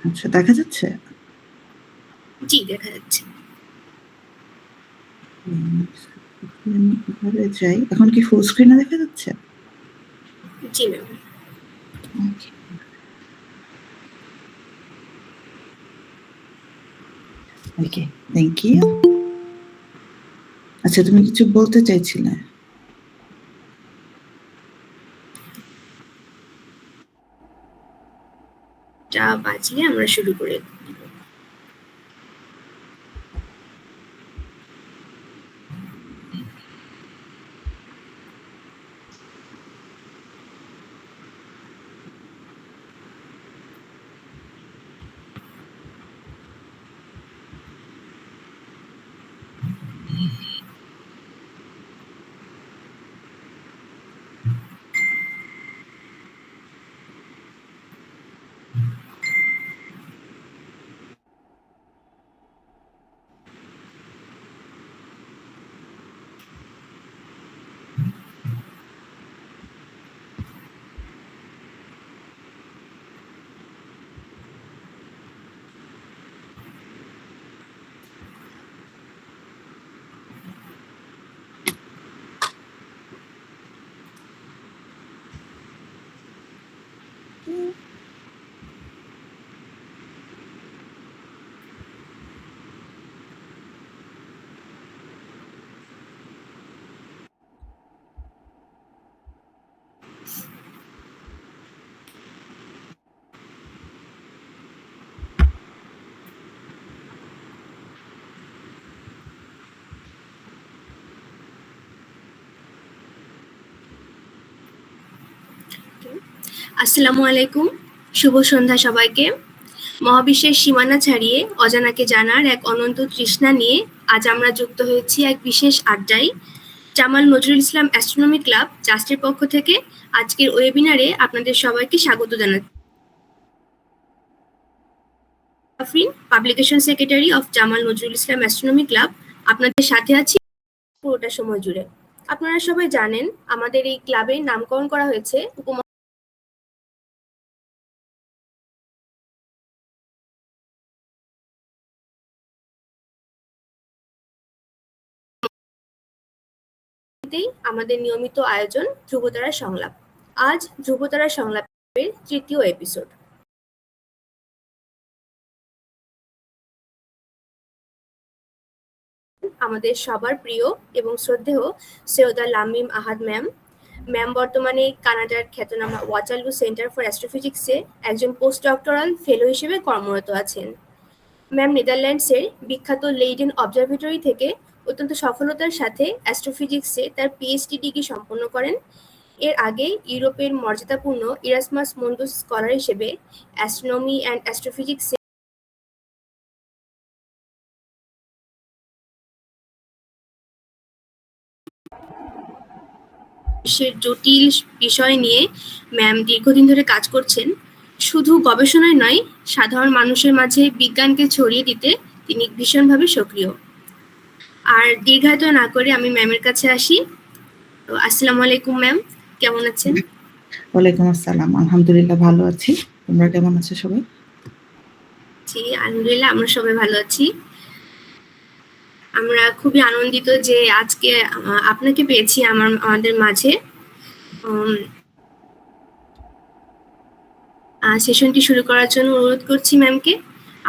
আচ্ছা, দেখা যাচ্ছে? জি, দেখা যাচ্ছে। আমি এভাবে যাই। এখন কি ফুল স্ক্রিনে দেখা যাচ্ছে? জি ma'am. Okay. Okay, thank you. আচ্ছা, তুমি কিছু বলতে চাইছিলে? টা বাজলে আমরা শুরু করে দিব। আসসালামু আলাইকুম, শুভ সন্ধ্যা সবাইকে। মহাবিশ্বের সীমানা ছাড়িয়ে অজানাকে জানার এক অনন্ত তৃষ্ণা নিয়ে আজ আমরা যুক্ত হয়েছি এক বিশেষ আড্ডায়। জামাল নজরুল ইসলাম অ্যাস্ট্রোনমি ক্লাব জাস্টের পক্ষ থেকে আজকের ওয়েবিনারে আপনাদের সবাইকে স্বাগত জানাচ্ছি। Publication secretary of Jamal Nazrul Islam astronomy club আপনাদের সাথে আছি পুরোটা সময় জুড়ে। আপনারা সবাই জানেন আমাদের এই ক্লাবের নামকরণ করা হয়েছে আমাদের নিয়মিত আয়োজন ধ্রুবতারা সংলাপ। আজ ধ্রুবতারা সংলাপের তৃতীয় এপিসোড। আমাদের সবার প্রিয় এবং শ্রদ্ধেয় সৈয়দা লামিম আহাদ ম্যাম। ম্যাম বর্তমানে কানাডার খ্যাতনামা ওয়াটারলু সেন্টার ফর অ্যাস্ট্রোফিজিক্সে একজন পোস্ট ডক্টরাল ফেলো হিসেবে কর্মরত আছেন। ম্যাম নেদারল্যান্ডসের বিখ্যাত লেইডেন অবজারভেটরি থেকে অত্যন্ত সফলতার সাথে অ্যাস্ট্রোফিজিক্সে তার পিএইচডি ডিগ্রি সম্পন্ন করেন। এর আগে ইউরোপের মর্যাদাপূর্ণ ইরাসমাস মুন্ডুস স্কলার হিসেবে অ্যাস্ট্রোনমি অ্যান্ড অ্যাস্ট্রোফিজিক্সে বিশ্বের জটিল বিষয় নিয়ে ম্যাম দীর্ঘদিন ধরে কাজ করছেন। শুধু গবেষণায় নয়, সাধারণ মানুষের মাঝে বিজ্ঞানকে ছড়িয়ে দিতে তিনি ভীষণভাবে সক্রিয়। আর দীর্ঘায়িত না করে আমি ম্যামের কাছে আসি। তো আসসালামু আলাইকুম ম্যাম, কেমন আছেন? ওয়ালাইকুম আসসালাম, আলহামদুলিল্লাহ ভালো আছি। তোমরা কেমন আছো সবাই? জি, আলহামদুলিল্লাহ আমরা সবাই ভালো আছি। আমরা খুবই আনন্দিত যে আজকে আপনাকে পেয়েছি আমাদের মাঝে। সেশনটি শুরু করার জন্য অনুরোধ করছি ম্যামকে।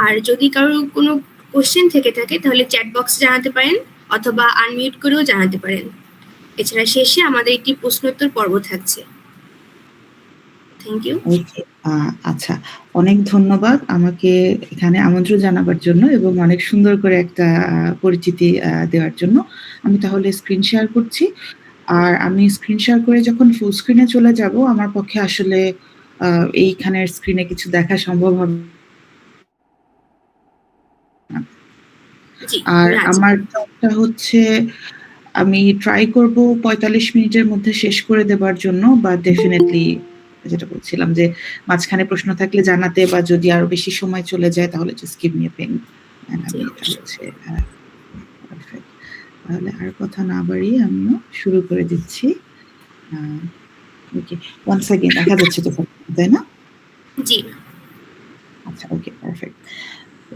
আর যদি কারো কোনো কোশ্চেন থেকে থাকে তাহলে চ্যাট বক্সে জানাতে পারেন অথবা আনমিউট করেও জানাতে পারেন। এছাড়া শেষে আমাদের একটি প্রশ্নোত্তর পর্ব থাকছে। Thank you. আচ্ছা, অনেক ধন্যবাদ আমাকে এখানে আমন্ত্রণ জানাবার জন্য এবং অনেক সুন্দর করে একটা পরিচিতি দেওয়ার জন্য। আমি তাহলে স্ক্রিন শেয়ার করছি। আর আমি স্ক্রিন শেয়ার করে যখন ফুল স্ক্রিনে চলে যাব, আমার পক্ষে আসলে এইখানের স্ক্রিনে কিছু দেখা সম্ভব হবে না। আর আমার জবটা হচ্ছে আমি ট্রাই করব ৪৫ মিনিটের মধ্যে শেষ করে দেবার জন্য, বা ডেফিনিটলি যেটা বলছিলাম যে মাঝখানে প্রশ্ন থাকলে জানাতে, বা যদি আরো বেশি সময় চলে যায় তাহলে just give me a pain. আমি এটা হচ্ছে পারফেক্ট। তাহলে আর কথা না বাড়িয়ে আমিও শুরু করে দিচ্ছি। ওকে, ওয়ান্স अगेन দেখা যাচ্ছে তো, তাই না? জি। আচ্ছা, ওকে, পারফেক্ট।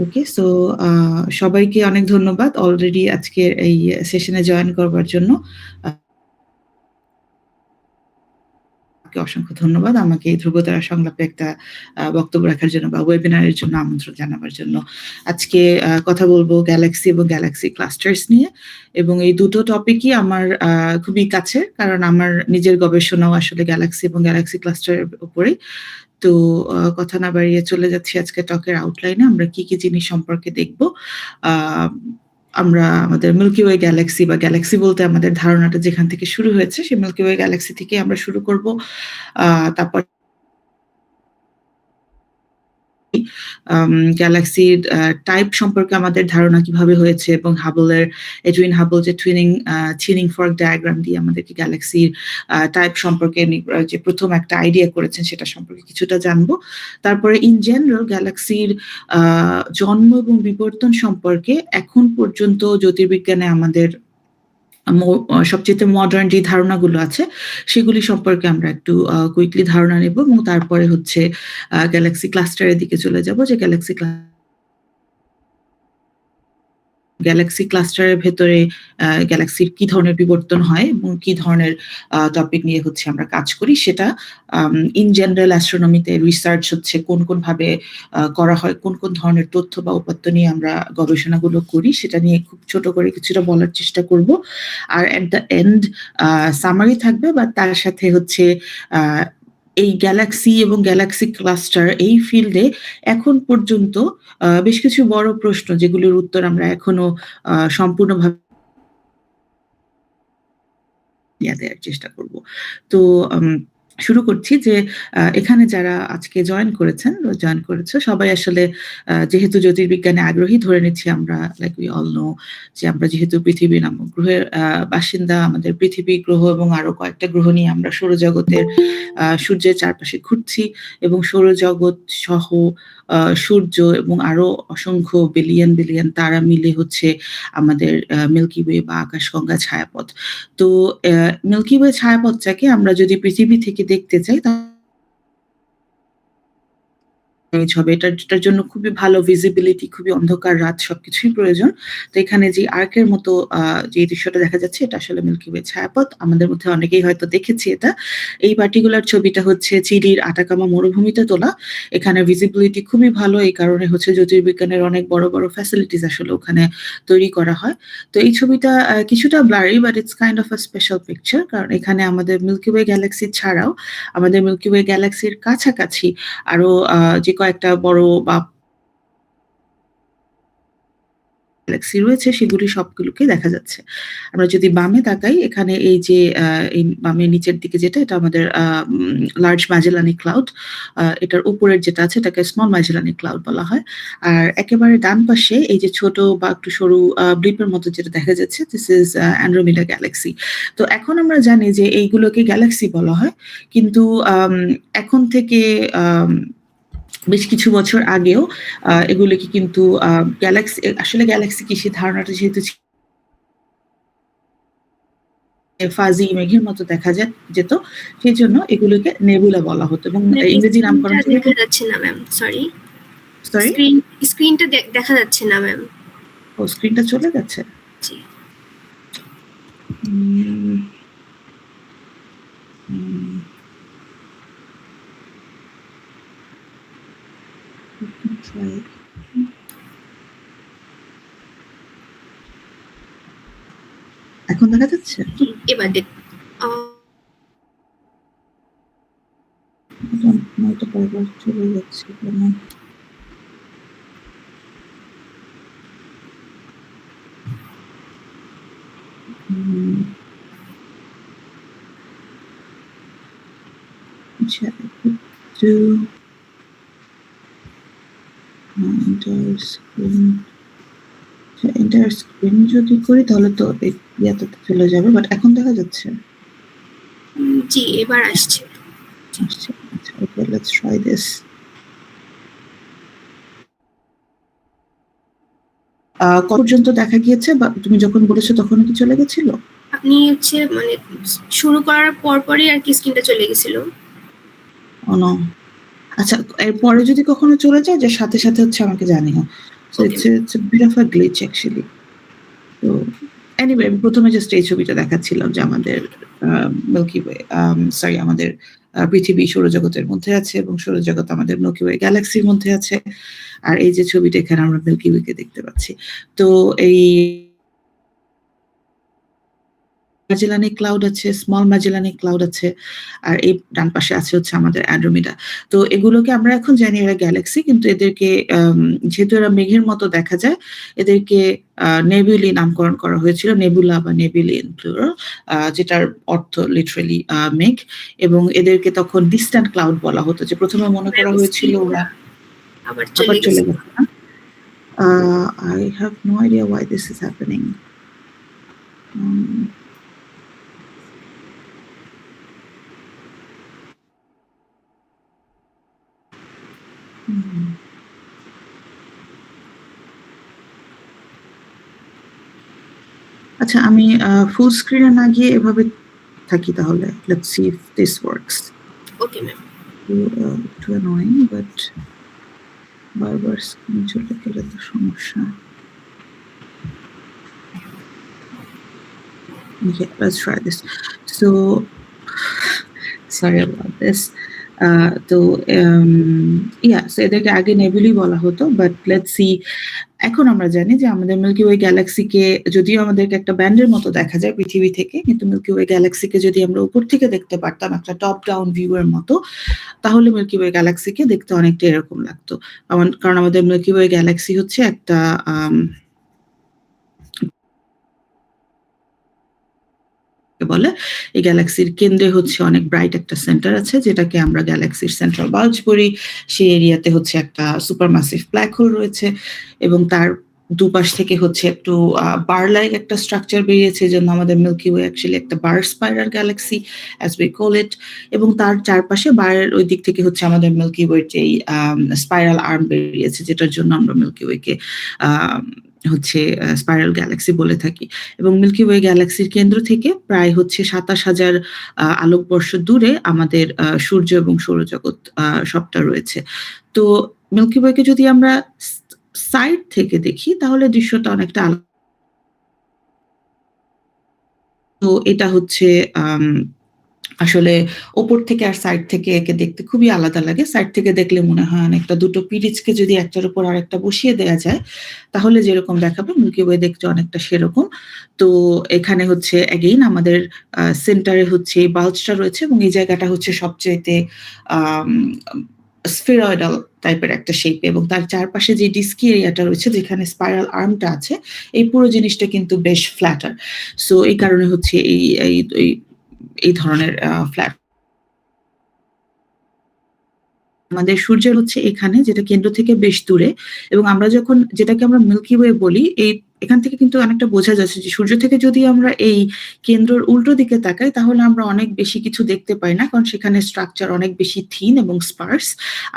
ওকে, সো সবাইকে অনেক ধন্যবাদ অলরেডি আজকের এই সেশনে জয়েন করবার জন্য। অসংখ্য ধন্যবাদ আমাকে এই ধ্রুবতারা সংলাপে একটা বক্তব্য রাখার জন্য বা ওয়েবিনারের জন্য আমন্ত্রণ জানাবার জন্য। আজকে কথা বলবো গ্যালাক্সি এবং গ্যালাক্সি ক্লাস্টার্স নিয়ে, এবং এই দুটো টপিকই আমার খুবই কাছে, কারণ আমার নিজের গবেষণাও আসলে গ্যালাক্সি এবং গ্যালাক্সি ক্লাস্টারের উপরেই। তো কথা না বাড়িয়ে চলে যাচ্ছি আজকে টকের আউটলাইনে। আমরা কি কি জিনিস সম্পর্কে দেখব। আমরা আমাদের মিল্কি ওয়ে গ্যালাক্সি বা গ্যালাক্সি বলতে আমাদের ধারণাটা যেখান থেকে শুরু হয়েছে সেই মিল্কি ওয়ে গ্যালাক্সি থেকে আমরা শুরু করব। তারপর গ্যালাক্সির টাইপ সম্পর্কে আমাদের ধারণা কিভাবে হয়েছে, এবং এডুইন হাবল যে টুইনিং ফর্ক ডায়াগ্রাম দিয়ে আমাদেরকে গ্যালাক্সির টাইপ সম্পর্কে যে প্রথম একটা আইডিয়া করেছেন সেটা সম্পর্কে কিছুটা জানবো। তারপরে ইন জেনারেল গ্যালাক্সির জন্ম এবং বিবর্তন সম্পর্কে এখন পর্যন্ত জ্যোতির্বিজ্ঞানে আমাদের সবচেয়ে মডার্ন যে ধারণাগুলো আছে সেগুলি সম্পর্কে আমরা একটু কুইকলি ধারণা নেব, এবং তারপরে হচ্ছে গ্যালাক্সি ক্লাস্টারের দিকে চলে যাব, যে গ্যালাক্সি ক্লাস্টারের ভেতরে গ্যালাক্সির কি ধরনের বিবর্তন হয় এবং কি ধরনের টপিক নিয়ে হচ্ছে আমরা কাজ করি, সেটা ইন জেনারেল অ্যাস্ট্রোনমিতে রিসার্চ হচ্ছে কোন ভাবে করা হয়, কোন ধরনের তথ্য বা উপাত্ত নিয়ে আমরা গবেষণাগুলো করি, সেটা নিয়ে খুব ছোট করে কিছুটা বলার চেষ্টা করব। আর এট দ্য এন্ড সামারি থাকবে, বা তার সাথে হচ্ছে এই গ্যালাক্সি এবং গ্যালাক্সি ক্লাস্টার এই ফিল্ডে এখন পর্যন্ত বেশ কিছু বড় প্রশ্ন যেগুলোর উত্তর আমরা এখনো সম্পূর্ণভাবে দেওয়ার চেষ্টা করব। তো শুরু করছি যে এখানে যারা আজকে জয়েন করেছে সবাই আসলে যেহেতু জ্যোতির্বিজ্ঞানে আগ্রহী, ধরে নিচ্ছি আমরা লাইক উই অল নো যে আমরা যেহেতু পৃথিবী নামক গ্রহের বাসিন্দা, আমাদের পৃথিবী গ্রহ এবং আরো কয়েকটা গ্রহ নিয়ে আমরা সৌরজগতের সূর্যের চারপাশে ঘুরছি, এবং সৌরজগৎ সহ সূর্য এবং আরো অসংখ্য বিলিয়ন তারা মিলে হচ্ছে আমাদের মিল্কি ওয়ে বা আকাশগঙ্গা ছায়াপথ। তো মিল্কি ওয়ে ছায়াপথটাকে আমরা যদি পৃথিবী থেকে দেখতে চাই হবে, এটার জন্য খুবই ভালো ভিজিবিলিটি, খুবই অন্ধকার রাত সবকিছুই প্রয়োজন। তো এখানে যে আর্কের মতো যে দৃশ্যটা দেখা যাচ্ছে এটা আসলে মিল্কি ওয়ে ছায়াপথ। আমাদের মধ্যে অনেকেই হয়তো দেখেছি এটা। এই পার্টিকুলার ছবিটা হচ্ছে চিলির আটাকামা মরুভূমিতে তোলা। এখানে ভিজিবিলিটি খুবই ভালো, এই কারণে হচ্ছে জ্যোতির্বিজ্ঞানের অনেক বড় ফ্যাসিলিটিস আসলে ওখানে তৈরি করা হয়। তো এই ছবিটা কিছুটা blurry, but it's kind of a special picture, কারণ এখানে আমাদের মিল্কি ওয়ে গ্যালাক্সি ছাড়াও আমাদের মিল্কি ওয়ে গ্যালাক্সির কাছাকাছি আরো যে কয়েকটা বড় বা গ্যালাক্সি রয়েছে সেগুলি সবগুলোকে দেখা যাচ্ছে। আমরা যদি বামে তাকাই, এখানে এই যে এই বামে নিচের দিকে যেটা, এটা আমাদের লার্জ ম্যাজেলানিক ক্লাউড। এটার উপরের যেটা আছে এটাকে স্মল ম্যাজেলানিক ক্লাউড বলা হয়। আর একেবারে ডান পাশে এই যে ছোট বা একটু সরু ব্লিপের মতো যেটা দেখা যাচ্ছে, দিস ইজ অ্যান্ড্রোমেডা গ্যালাক্সি। তো এখন আমরা জানি যে এইগুলোকে গ্যালাক্সি বলা হয়, কিন্তু এখন থেকে বেশ কিছু বছর আগেও এগুলোকে কিন্তু গ্যালাক্সি কি সেই ধারণাটা যেহেতু ফাজি মেঘের মতো দেখা যেত, সেই জন্য এগুলোকে নেবুলা বলা হতো, এবং ইংরেজি নামকরণ দেখা যাচ্ছে না ম্যাম, সরি স্ক্রিনটা দেখা যাচ্ছে না ম্যাম। ও, স্ক্রিনটা চলে গেছে। জি। এখন দেখা যাচ্ছে? এবার চলে যাচ্ছে কেন? আচ্ছা, একটু এন্টার স্ক্রিন যদি করি তাহলে তো ইয়াতে চলে যাবে, বাট এখন দেখা যাচ্ছে? জি, এবার আসছে। আচ্ছা, ওকে, লেটস ট্রাই দিস। কত পর্যন্ত দেখা গিয়েছে, বা তুমি যখন বলেছো তখন কি চলে গেছিল? আপনি হচ্ছে মানে শুরু করার পরপরই আর কি স্ক্রিনটা চলে গেছিল। ও নো, আচ্ছা, এরপরে যদি কখনো চলে যায় যে সাথে, সাথে হচ্ছে আমাকে জানিও। So okay it's a bit of a glitch actually. তো এনিওয়ে আমি ১ম এ জাস্ট এই ছবিটা দেখাচ্ছিলাম যে আমাদের মিল্কি ওয়ে সরি আমাদের পৃথিবী সৌরজগতের মধ্যে আছে এবং সৌরজগৎ আমাদের মিল্কি ওয়ে গ্যালাক্সির মধ্যে আছে। আর এই যে ছবিটা এখানে আমরা মিল্কি ওয়েকে দেখতে পাচ্ছি। তো এই ম্যাজেলানিক ক্লাউড আছে, স্মল ম্যাজেলানিক ক্লাউড আছে। আর এই ডান পাশে আছে হচ্ছে আমাদের অ্যান্ড্রোমিডা। তো এগুলোকে আমরা এখন জানি এরা গ্যালাক্সি, কিন্তু এদেরকে যেহেতু এরা মেঘের মতো দেখা যায়, এদেরকে নেবুলি নামকরণ করা হয়েছিল। নেবুলা বা নেবুলি ইন প্লুরাল, যেটার অর্থ লিটারালি মেঘ। এবং এদেরকে তখন ডিস্ট্যান্ট ক্লাউড বলা হতো, যে ১ম এ মনে করা হয়েছিল ওরা আবার আবার চলে চলে গেছে। গেছে না? I have no idea why this is happening. উম হুম। আচ্ছা, আমি ফুল স্ক্রিন এ না গিয়ে এভাবে থাকি তাহলে। Let's see if this works. Okay ma'am. একটু annoying but বারবার স্ক্রিন চলে গেলে তো সমস্যা। Okay, let's try this. So sorry about this. তো so এদেরকে আগে নেবুলি বলা হতো, বাট লেটস সি। এখন আমরা জানি যে আমাদের মিল্কি ওয়ে গ্যালাক্সিকে, যদিও আমাদেরকে একটা ব্যান্ডের মতো দেখা যায় পৃথিবী থেকে, কিন্তু মিল্কি ওয়ে গ্যালাক্সিকে যদি আমরা উপর থেকে দেখতে পারতাম একটা টপ ডাউন ভিউ এর মতো, তাহলে মিল্কি ওয়ে গ্যালাক্সিকে দেখতে অনেকটা এরকম লাগতো। কারণ আমাদের মিল্কি ওয়ে গ্যালাক্সি হচ্ছে একটা বলে এই গ্যালাক্সির কেন্দ্রে হচ্ছে অনেক ব্রাইট একটা সেন্টার আছে, যেটাকে আমরা গ্যালাক্সির সেন্ট্রাল বাল্জ বলি। সেই এরিয়াতে হচ্ছে একটা সুপারম্যাসিভ ব্ল্যাক হোল রয়েছে এবং তার দুপাশ থেকে হচ্ছে একটু বার লাইক একটা স্ট্রাকচার বেরিয়েছে, এজন্য আমাদের মিল্কি ওয়ে অ্যাকচুয়ালি একটা bar spiral galaxy as we call it. এবং তার চারপাশে বারের ওই দিক থেকে হচ্ছে আমাদের মিল্কি ওয়ের যেই স্পাইরাল আর্ম বেরিয়েছে, যেটার জন্য আমরা মিল্কি ওয়েকে হচ্ছে স্পাইরাল গ্যালাক্সি বলে থাকি। এবং মিল্কি ওয়ে গ্যালাক্সির কেন্দ্র থেকে প্রায় হচ্ছে ২৭,০০০ আলোকবর্ষ দূরে আমাদের সূর্য এবং সৌরজগৎ সবটা রয়েছে। তো মিল্কি ওয়েকে যদি আমরা সাইড থেকে দেখি তাহলে দৃশ্যটা অনেকটা তো এটা হচ্ছে আসলে ওপর থেকে আর সাইড থেকে একে দেখতে খুবই আলাদা লাগে। সাইড থেকে দেখলে মনে হয় অনেকটা দুটো পিরিচকে যদি একটার উপর আরেকটা বসিয়ে দেয়া যায়, তাহলে যেরকম দেখাবে মিল্কি ওয়ে দেখতে অনেকটা সেরকম। তো এখানে হচ্ছে এগেইন আমাদের সেন্টারে হচ্ছে এই বাল্বটা রয়েছে এবং এই জায়গাটা হচ্ছে সবচাইতে আম স্ফেরয়েডাল টাইপের একটা শেপ, এবং তার চারপাশে যে ডিস্কি এরিয়াটা রয়েছে যেখানে স্পাইরাল আর্মটা আছে, এই পুরো জিনিসটা কিন্তু বেশ ফ্ল্যাটার। সো এই কারণে হচ্ছে এই ধরনের ফ্ল্যাট। আমাদের সূর্যের হচ্ছে এখানে, যেটা কেন্দ্র থেকে বেশ দূরে, এবং আমরা যখন যেটাকে আমরা মিল্কি ওয়ে বলি, এখান থেকে কিন্তু অনেকটা বোঝা যাচ্ছে যে সূর্য থেকে যদি আমরা এই কেন্দ্রর উল্টো দিকে তাকাই তাহলে আমরা অনেক বেশি কিছু দেখতে পাই না, কারণ সেখানে স্ট্রাকচার অনেক বেশি থিন এবং স্পার্স।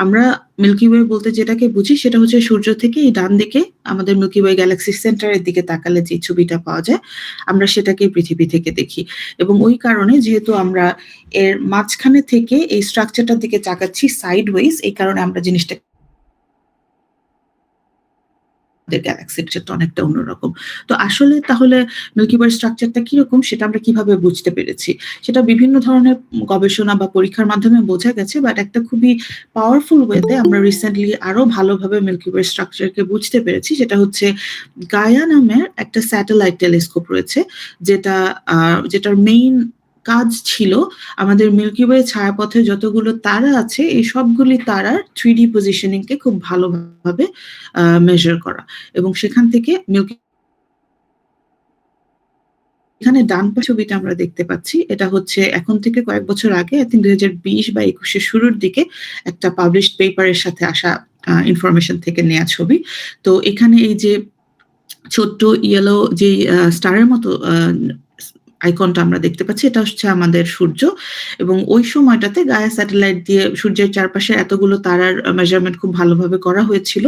আমরা মিল্কি ওয়ে বলতে যেটাকে বুঝি সেটা হচ্ছে সূর্য থেকে এই ডান দিকে আমাদের মিল্কি ওয়ে গ্যালাক্সির সেন্টারের দিকে তাকালে যে ছবিটা পাওয়া যায়, আমরা সেটাকেই পৃথিবী থেকে দেখি। এবং ওই কারণে যেহেতু আমরা এর মাঝখানে থেকে এই স্ট্রাকচারটার দিকে তাকাচ্ছি সাইডওয়েজ, এই কারণে আমরা জিনিসটা গ্যালাক্সির ক্ষেত্রে অনেকটা অন্যরকম। তো আসলে তাহলে মিল্কি ওয়ে স্ট্রাকচারটা কিরকম সেটা আমরা কিভাবে বুঝতে পেরেছি? সেটা বিভিন্ন ধরনের গবেষণা বা পরীক্ষার মাধ্যমে বোঝা গেছে, বাট একটা খুবই পাওয়ারফুল ওয়েতে আমরা রিসেন্টলি আরো ভালোভাবে মিল্কি ওয়ে স্ট্রাকচারকে বুঝতে পেরেছি। যেটা হচ্ছে গায়া নামের একটা স্যাটেলাইট টেলিস্কোপ রয়েছে, যেটার মেইন কাজ ছিল আমাদের মিল্কি ওয়ে ছায়াপথে যতগুলো তারা আছে এই সবগুলি তারার 3D পজিশনিং কে খুব ভালোভাবে মেজার করা। এবং সেখান থেকে এখানে ডান ছবিটা আমরা দেখতে পাচ্ছি। এটা হচ্ছে এখন থেকে কয়েক বছর আগে, আই থিংক ২০২০ বা ২১ এর শুরুর দিকে একটা পাবলিশড পেপারের সাথে আসা ইনফরমেশন থেকে নেয়া ছবি। তো এখানে এই যে ছোট্ট ইয়েলো যে স্টারের মতো আইকনটা আমরা দেখতে পাচ্ছি, এটা হচ্ছে আমাদের সূর্য। এবং ওই সময়টাতে গায়া স্যাটেলাইট দিয়ে সূর্যের চারপাশে এতগুলো তারার মেজারমেন্ট খুব ভালোভাবে করা হয়েছিল।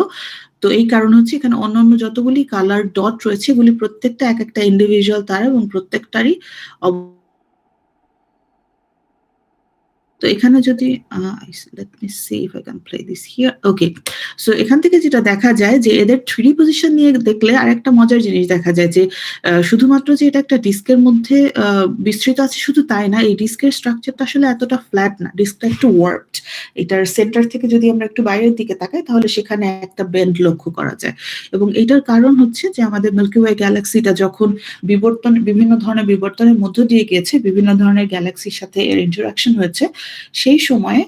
তো এই কারণে হচ্ছে এখানে অন্যান্য যতগুলি কালার ডট রয়েছে এগুলি প্রত্যেকটা একেকটা ইন্ডিভিজুয়াল তারা এবং প্রত্যেকটারই তো এখানে যদি let me see if I can play this here. Okay. So এখান থেকে যেটা দেখা যায় যে এদের 3D পজিশন নিয়ে দেখলে আরেকটা মজার জিনিস দেখা যায় যে শুধুমাত্র যে এটা একটা ডিস্কের মধ্যে বিস্তৃত আছে শুধু তাই না, এই ডিস্কের স্ট্রাকচারটা আসলে এতটা ফ্ল্যাট না, ডিস্কটা একটু ওয়ার্পড। এটার সেন্টার থেকে যদি আমরা একটু বাইরের দিকে তাকাই তাহলে সেখানে একটা বেন্ড লক্ষ্য করা যায়, এবং এটার কারণ হচ্ছে যে আমাদের মিল্কি ওয়ে গ্যালাক্সিটা যখন বিভিন্ন ধরনের বিবর্তনের মধ্য দিয়ে গিয়েছে, বিভিন্ন ধরনের গ্যালাক্সির সাথে এর ইন্টারাকশন হয়েছে, সেই সময়ে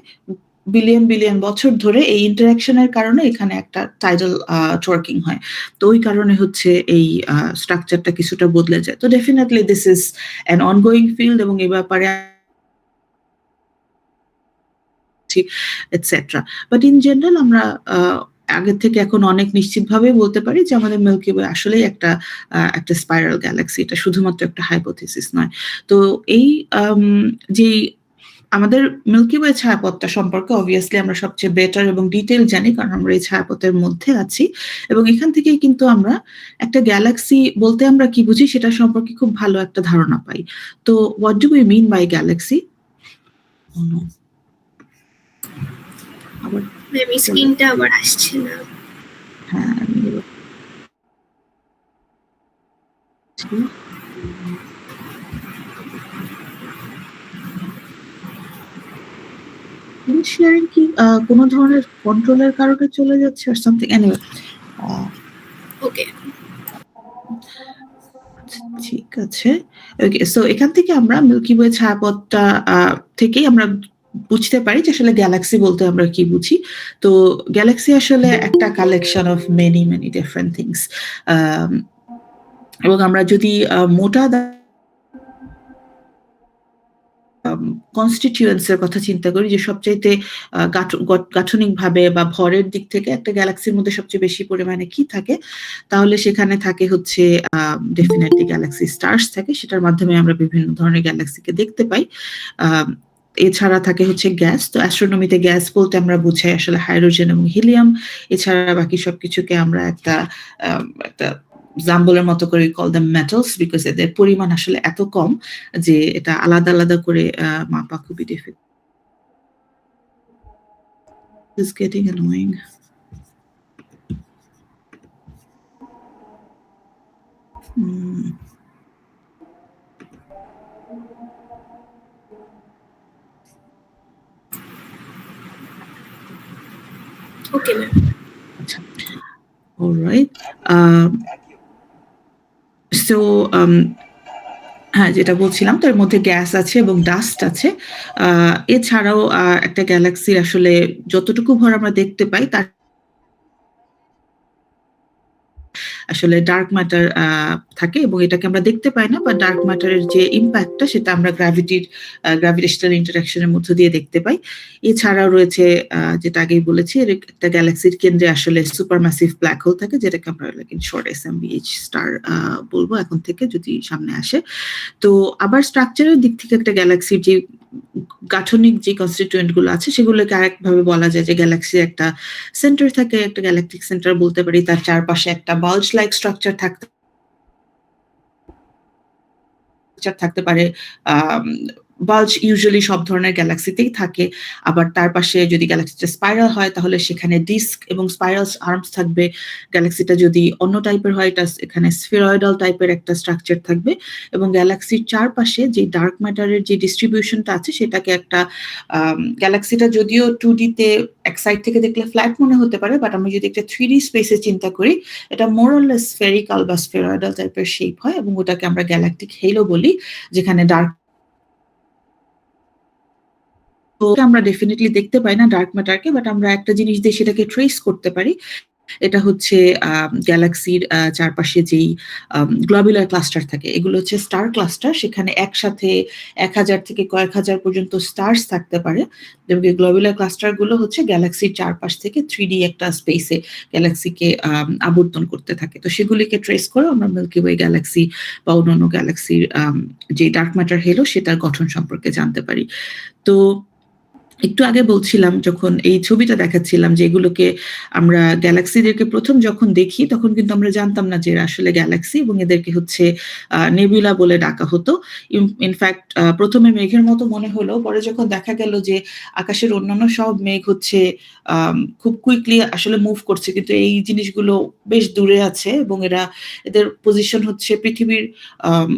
বিলিয়ন বিলিয়ন বছর ধরে এই ইন্টারাকশনের কারণে এখানে একটা টাইডাল টর্কিং হয়। তো ওই কারণে হচ্ছে এই স্ট্রাকচারটা কিছুটা বদলে যায়। তো definitely this is an ongoing field, এবং এই ব্যাপারে এটসেট্রা। বাট ইন জেনারেল আমরা আগের থেকে এখন অনেক নিশ্চিতভাবে বলতে পারি যে আমাদের মিল্কি ওয়ে আসলেই একটা স্পাইরাল গ্যালাক্সি। এটা শুধুমাত্র একটা হাইপোথিসিস নয়। তো এই যেই আমাদের মিল্কি ওয়ে ছায়াপথটা সম্পর্কে অবভিয়াসলি আমরা সবচেয়ে বেটার এবং ডিটেইল জানি, কারণ আমরা এই ছায়াপথের মধ্যে আছি, এবং এখান থেকেই কিন্তু আমরা একটা গ্যালাক্সি বলতে আমরা কি বুঝি সেটা সম্পর্কে খুব ভালো একটা ধারণা পাই। তো what do we mean by galaxy? আবার স্ক্রিনটা আবার আসছে না। হ্যাঁ, শেয়ারিং কি কোনো ধরনের কন্ট্রোলের কারণে চলে যাচ্ছে অর সামথিং? এনিওয়ে, ওকে, ঠিক আছে। ওকে, সো এখান থেকে আমরা মিল্কি ওয়ে ছায়াপথটা থেকেই আমরা বুঝতে পারি যে আসলে গ্যালাক্সি বলতে আমরা কি বুঝি। তো গ্যালাক্সি আসলে একটা collection of many many different things, এবং আমরা যদি মোটা কনস্টিটিউয়েন্টস এর কথা চিন্তা করি, যে সবচাইতে গাঠনিকভাবে বা ভরের দিক থেকে একটা গ্যালাক্সির মধ্যে সবচেয়ে বেশি পরিমাণে কি থাকে, তাহলে সেখানে থাকে হচ্ছে ডেফিনেটলি গ্যালাক্সি স্টার্স থাকে, সেটার মাধ্যমে আমরা বিভিন্ন ধরনের গ্যালাক্সিকে দেখতে পাই। এছাড়া থাকে হচ্ছে গ্যাস। তো অ্যাস্ট্রোনমিতে গ্যাস বলতে আমরা বুঝাই আসলে হাইড্রোজেন এবং হিলিয়াম। এছাড়া বাকি সবকিছুকে আমরা একটা জাম্বলের মতো করে কল দ্য মেটালস, বিকজ এদের পরিমাণ আসলে এত কম যে এটা আলাদা আলাদা করে মাপা খুবই difficult. It's getting annoying. Okay ma'am. আচ্ছা, অলরাইট। সো হ্যাঁ, যেটা বলছিলাম, তার মধ্যে গ্যাস আছে এবং ডাস্ট আছে। এছাড়াও একটা গ্যালাক্সির আসলে যতটুকু ভর আমরা দেখতে পাই তার আসলে ডার্ক ম্যাটার থাকে, এবং এটাকে আমরা দেখতে পাই না, বা ডার্ক ম্যাটারের যে ইম্প্যাক্টটা সেটা আমরা গ্র্যাভিটেশনাল ইন্টারাকশনের মধ্য দিয়ে দেখতে পাই। এছাড়াও রয়েছে যেটা আগেই বলেছি, একটা গ্যালাক্সির কেন্দ্রে আসলে সুপারম্যাসিভ ব্ল্যাক হোল থাকে, যেটাকে আমরা শর্ট SMBH স্টার বলবো এখন থেকে যদি সামনে আসে। তো আবার স্ট্রাকচারের দিক থেকে একটা গ্যালাক্সির যে গাঠনিক যে কনস্টিটিউয়েন্ট গুলো আছে সেগুলোকে আরেকভাবে বলা যায় যে গ্যালাক্সির একটা সেন্টার থাকে, একটা গ্যালাকটিক সেন্টার বলতে পারি, তার চারপাশে একটা বাল্জ লাইক স্ট্রাকচার থাকতে পারে। বাল্জ ইউজুয়ালি সব ধরনের গ্যালাক্সিতেই থাকে। আবার তার পাশে যদি গ্যালাক্সিটা স্পাইরাল হয় তাহলে সেখানে ডিস্ক এবং স্পাইরাল আর্মস থাকবে। গ্যালাক্সিটা যদি অন্য টাইপের হয় এটা এখানে স্ফেরয়েডাল টাইপের একটা স্ট্রাকচার থাকবে, এবং গ্যালাক্সির চারপাশে যে ডার্ক ম্যাটারের যে ডিস্ট্রিবিউশনটা আছে সেটাকে একটা গ্যালাক্সিটা যদিও 2D তে এক সাইড থেকে দেখলে ফ্ল্যাট মনে হতে পারে, বাট আমি যদি একটা 3D স্পেসে চিন্তা করি এটা মোর অর লেস স্ফেরিক্যাল বা স্ফেরয়েডাল টাইপের শেপ হয়, এবং ওটাকে আমরা গ্যালাকটিক হেলো বলি, যেখানে ডার্ক আমরা ডেফিনেটলি দেখতে পাই না ডার্ক ম্যাটারকে, বাট আমরা একটা জিনিস দিয়ে সেটাকে ট্রেস করতে পারি। এটা হচ্ছে গ্যালাক্সির চারপাশে যেই গ্লোবুলার ক্লাস্টার থাকে, এগুলো হচ্ছে স্টার ক্লাস্টার। সেখানে একসাথে 1000 থেকে কয়েক হাজার পর্যন্ত স্টার্স থাকতে পারে, এবং এই গ্লোবুলার ক্লাস্টার গুলো হচ্ছে গ্যালাক্সির চারপাশ থেকে 3D একটা স্পেসে গ্যালাক্সিকে আবর্তন করতে থাকে। তো সেগুলিকে ট্রেস করে আমরা মিল্কি ওয়ে গ্যালাক্সি বা অন্যান্য গ্যালাক্সির যে ডার্ক ম্যাটার হেলো সেটার গঠন সম্পর্কে জানতে পারি। তো একটু আগে বলছিলাম যখন এই ছবিটা দেখাচ্ছিলাম যে এগুলোকে আমরা গ্যালাক্সিদেরকে ১ম যখন দেখি তখন কিন্তু আমরা জানতাম না যে এরা আসলে গ্যালাক্সি এবং এদেরকে হচ্ছে নেবুলা বলে ডাকা হতো। ইনফ্যাক্ট ১ম এ মেঘের মতো মনে হলেও পরে যখন দেখা গেল যে আকাশের অন্যান্য সব মেঘ হচ্ছে খুব কুইকলি আসলে মুভ করছে। কিন্তু এই জিনিসগুলো বেশ দূরে আছে এবং এদের পজিশন হচ্ছে পৃথিবীর আম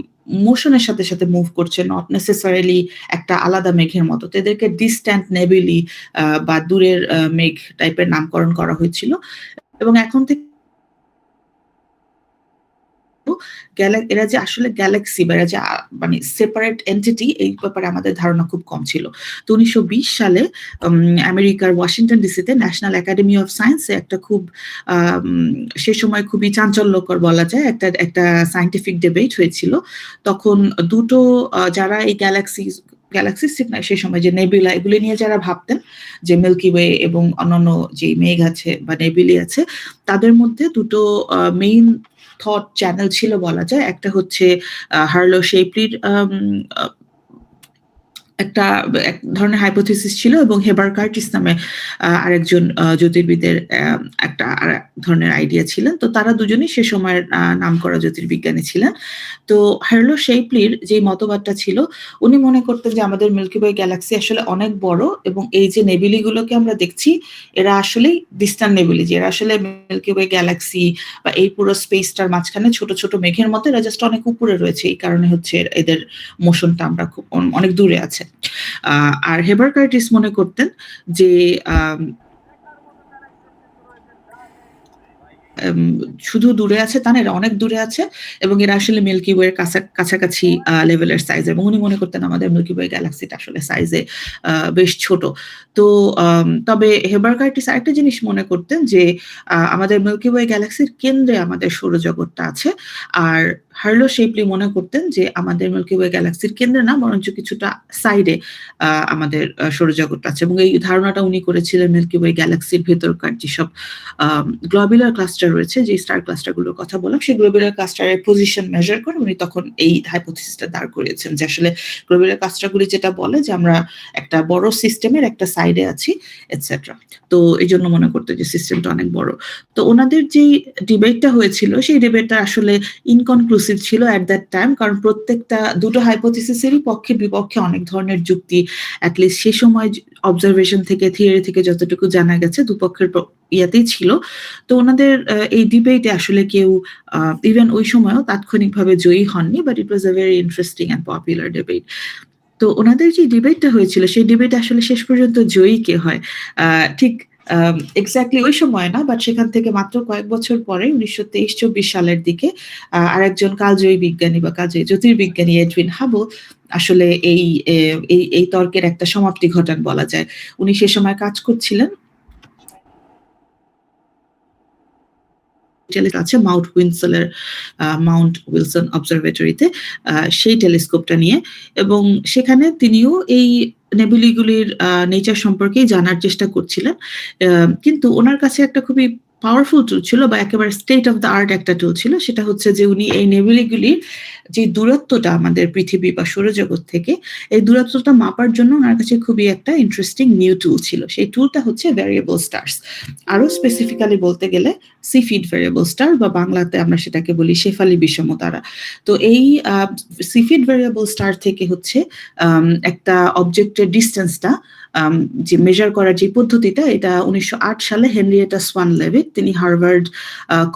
মোশনের সাথে, সাথে মুভ করছে, নট নেসেসারিলি একটা আলাদা মেঘের মতো। তো এদেরকে ডিসট্যান্ট নেবুলি বা দূরের মেঘ টাইপের নামকরণ করা হয়েছিল। এবং এখন থেকে এরা যে আসলে গ্যালাক্সি বা এরা যে মানে সেপারেট এন্টিটি এই ব্যাপারে আমাদের ধারণা খুব কম ছিল। তো ১৯২০ সালে আমেরিকার ওয়াশিংটন ডিসিতে ন্যাশনাল একাডেমি অফ সায়েন্স এ একটা খুব আম সে সময় খুবই চাঞ্চল্যকর বলা যায় একটা সায়েন্টিফিক ডিবেট হয়েছিল। তখন দুটো যারা এই গ্যালাক্সিস ঠিক না সে সময় যে নেবুলা এগুলো নিয়ে যারা ভাবতেন যে মিল্কি ওয়ে এবং অন্যান্য যে মেঘ আছে বা নেবুলি আছে তাদের মধ্যে দুটো মেইন থট চ্যানেল ছিল বলা যায়। একটা হচ্ছে হার্লো শেপলির আ এক ধরনের হাইপোথিসিস ছিল এবং হেবার কার্টিস নামে আরেকজন জ্যোতির্বিদের একটা আরেক ধরনের আইডিয়া ছিলেন। তো তারা দুজনেই সে সময়ের নামকরা জ্যোতির্বিজ্ঞানী ছিলেন। তো হার্লো শেপলির যে মতবাদটা ছিল, উনি মনে করতেন যে আমাদের মিল্কি ওয়ে গ্যালাক্সি আসলে অনেক বড় এবং এই যে নেবুলি গুলোকে আমরা দেখছি, এরা আসলেই ডিসট্যান্ট নেবুলি। যে এরা আসলে মিল্কি ওয়ে গ্যালাক্সি বা এই পুরো স্পেসটার মাঝখানে ছোট, ছোট মেঘের মতো এরা জাস্ট অনেক উপরে রয়েছে। এই কারণে হচ্ছে এদের মোশনটা আমরা খুব অনেক দূরে আছে। আর হেবার কার্টিস মনে করতেন যে শুধু দূরে আছে তা না, এরা অনেক দূরে আছে এবং এরা আসলে মিল্কি ওয়ের কাছাকাছি লেভেলের সাইজ এবং উনি মনে করতেন আমাদের মিল্কি ওয়ে গ্যালাক্সিটা আসলে সাইজে বেশ ছোট। তো তবে হেবার কার্টিস আরেকটা জিনিস মনে করতেন যে আমাদের মিল্কি ওয়ে গ্যালাক্সির কেন্দ্রে আমাদের সৌরজগৎটা আছে। আর হার্লো শেপলি মনে করতেন যে আমাদের মিল্কি ওয়ে গ্যালাক্সির কেন্দ্রে না বরঞ্চ কিছুটা সাইডে আমাদের সৌরজগৎটা আছে এবং এই ধারণাটা উনি করেছিলেন মিল্কি ওয়ে গ্যালাক্সির ভেতরকার যেসব গ্লোবুলার ক্লাস্টার রয়েছে, যে স্টার ক্লাস্টার গুলোর কথা বললাম, সেই গ্লোবুলার ক্লাস্টারের পজিশন মেজার করে উনি তখন এই হাইপোথিসিসটা দাঁড় করিয়েছেন যে আসলে গ্লোবুলার ক্লাস্টারগুলি যেটা বলে যে আমরা একটা বড় সিস্টেমের একটা সাইডে আছি এটসেট্রা। তো এইজন্য মনে করতেন যে সিস্টেমটা অনেক বড়। তো ওনাদের যেই ডিবেটটা হয়েছিল সেই ডিবেটটা আসলে ইনকনক্লুসিভ ছিল এট দ্যাট টাইম। কারণ প্রত্যেকটা দুটো হাইপোথিসিসেরই পক্ষে বিপক্ষে অনেক ধরনের যুক্তি এট লিস্ট সে সময় অবজারভেশন থেকে থিওরি থেকে যতটুকু জানা গেছে দুপক্ষের ইয়াতেই ছিল। তো ওনাদের এই ডিবেটে আসলে কেউ ইভেন ওই সময়ও তাৎক্ষণিকভাবে জয়ী হননি। But it was a very interesting and popular debate. তো ওনাদের যে ডিবেটটা হয়েছিল সেই ডিবেটে আসলে শেষ পর্যন্ত জয়ী কে হয়? ঠিক এক্সাক্টলি ওই সময় না, বাট সেখান থেকে মাত্র কয়েক বছর পরে ১৯২৩-২৪ সালের দিকে আরেকজন কালজয়ী বিজ্ঞানী বা কালজয়ী জ্যোতির্বিজ্ঞানী এডউইন হাবল আসলে এই তর্কের একটা সমাপ্তি ঘটান বলা যায়। উনি সে সময় কাজ করছিলেন আছে মাউন্ট উইলসন অবজারভেটরিতে সেই টেলিস্কোপটা নিয়ে এবং সেখানে তিনিও এই নেবুলিগুলির নেচার সম্পর্কেই জানার চেষ্টা করছিলেন। কিন্তু উনার কাছে একটা খুবই পাওয়ারফুল টুল ছিল বা একেবারে স্টেট অফ দ্য আর্ট একটা টুল ছিল। সেটা হচ্ছে যে উনি এই নেবুলিগুলির যে দূরত্বটা আমাদের পৃথিবী বা সৌরজগৎ থেকে, এই দূরত্বটা মাপার জন্য উনার কাছে খুবই একটা ইন্টারেস্টিং নিউ টুল ছিল। সেই টুলটা হচ্ছে ভ্যারিয়েবল স্টারস। আরো স্পেসিফিক্যালি বলতে গেলে সিফিড ভ্যারিয়েবল স্টার বা বাংলাতে আমরা সেটাকে বলি শেফালি বিষমতারা। তো এই সিফিড ভ্যারিয়েবল স্টার থেকে হচ্ছে একটা অবজেক্টের ডিসট্যান্সটা যে মেজার করার যে পদ্ধতিটা, এটা ১৯০৮ সালে হেনরিয়েটা সোয়ান লেভিট, তিনি হার্ভার্ড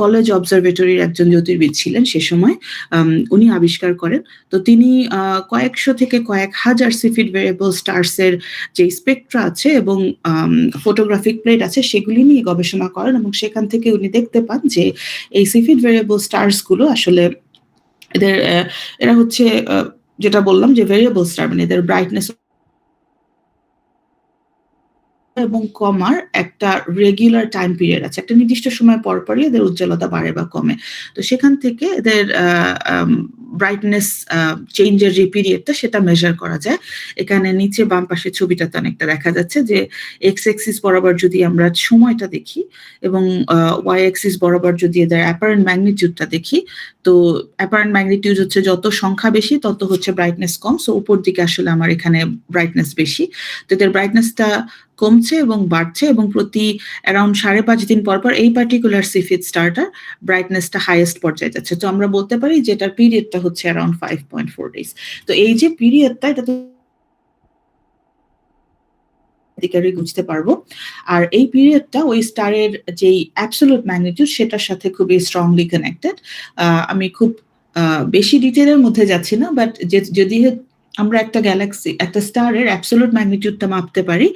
কলেজ অবজারভেটরির একজন জ্যোতির্বিদ ছিলেন সে সময়। উনি আবিষ্কার করেন। তো তিনি কয়েকশো থেকে কয়েক হাজার সিফিড ভ্যারিয়েবল স্টারস এর যে স্পেকট্রা আছে এবং ফটোগ্রাফিক প্লেট আছে সেগুলি নিয়ে গবেষণা করেন এবং সেখান থেকে উনি দেখতে পান যে এই সিফিড ভ্যারিয়েবল স্টারস গুলো আসলে এরা হচ্ছে যেটা বললাম যে ভ্যারিয়েবল স্টার, মানে এদের ব্রাইটনেস এবং কমার একটা রেগুলার টাইম পিরিয়ড আছে। একটা নির্দিষ্ট সময় পরপরই এদের উজ্জ্বলতা বাড়ে বা কমে। তো সেখান থেকে এদের ব্রাইটনেস চেঞ্জের যে পিরিয়ডটা সেটা মেজার করা যায়। এখানে নিচে বাম পাশের ছবিটাতে অনেকটা দেখা যাচ্ছে যে এক্স অ্যাক্সিস বরাবর যদি আমরা সময়টা দেখি এবং ওয়াই অ্যাক্সিস বরাবর যদি এদের অ্যাপারেন্ট ম্যাগনিটিউডটা দেখি, তো অ্যাপারেন্ট ম্যাগনিটিউড হচ্ছে যত সংখ্যা বেশি তত হচ্ছে ব্রাইটনেস কম। সো উপর দিকে আসলে আমার এখানে ব্রাইটনেস বেশি। তো এদের ব্রাইটনেসটা কমছে এবং বাড়ছে এবং প্রতি অ্যারাউন্ড 5.5 দিন পর এই পার্টিকুলার সিফিড স্টারটার ব্রাইটনেসটা হাইয়েস্ট পর্যায়ে যাচ্ছে। তো আমরা বলতে পারি যে এটার পিরিয়ডটা হচ্ছে অ্যারাউন্ড 5.4 ডেজ। তো এই যে পিরিয়ডটা এটা তো বুঝতে পারবো। আর এই পিরিয়ডটা ওই স্টারের যেই অ্যাবসোলিউট ম্যাগনিটিউড সেটার সাথে খুবই স্ট্রংলি কানেক্টেড। আমি খুব বেশি ডিটেইলের মধ্যে যাচ্ছি না, বাট যদি আমরা একটা গ্যালাক্সি, একটা স্টারের অ্যাবসোলিউট ম্যাগনিটিউডটা মাপতে পারি,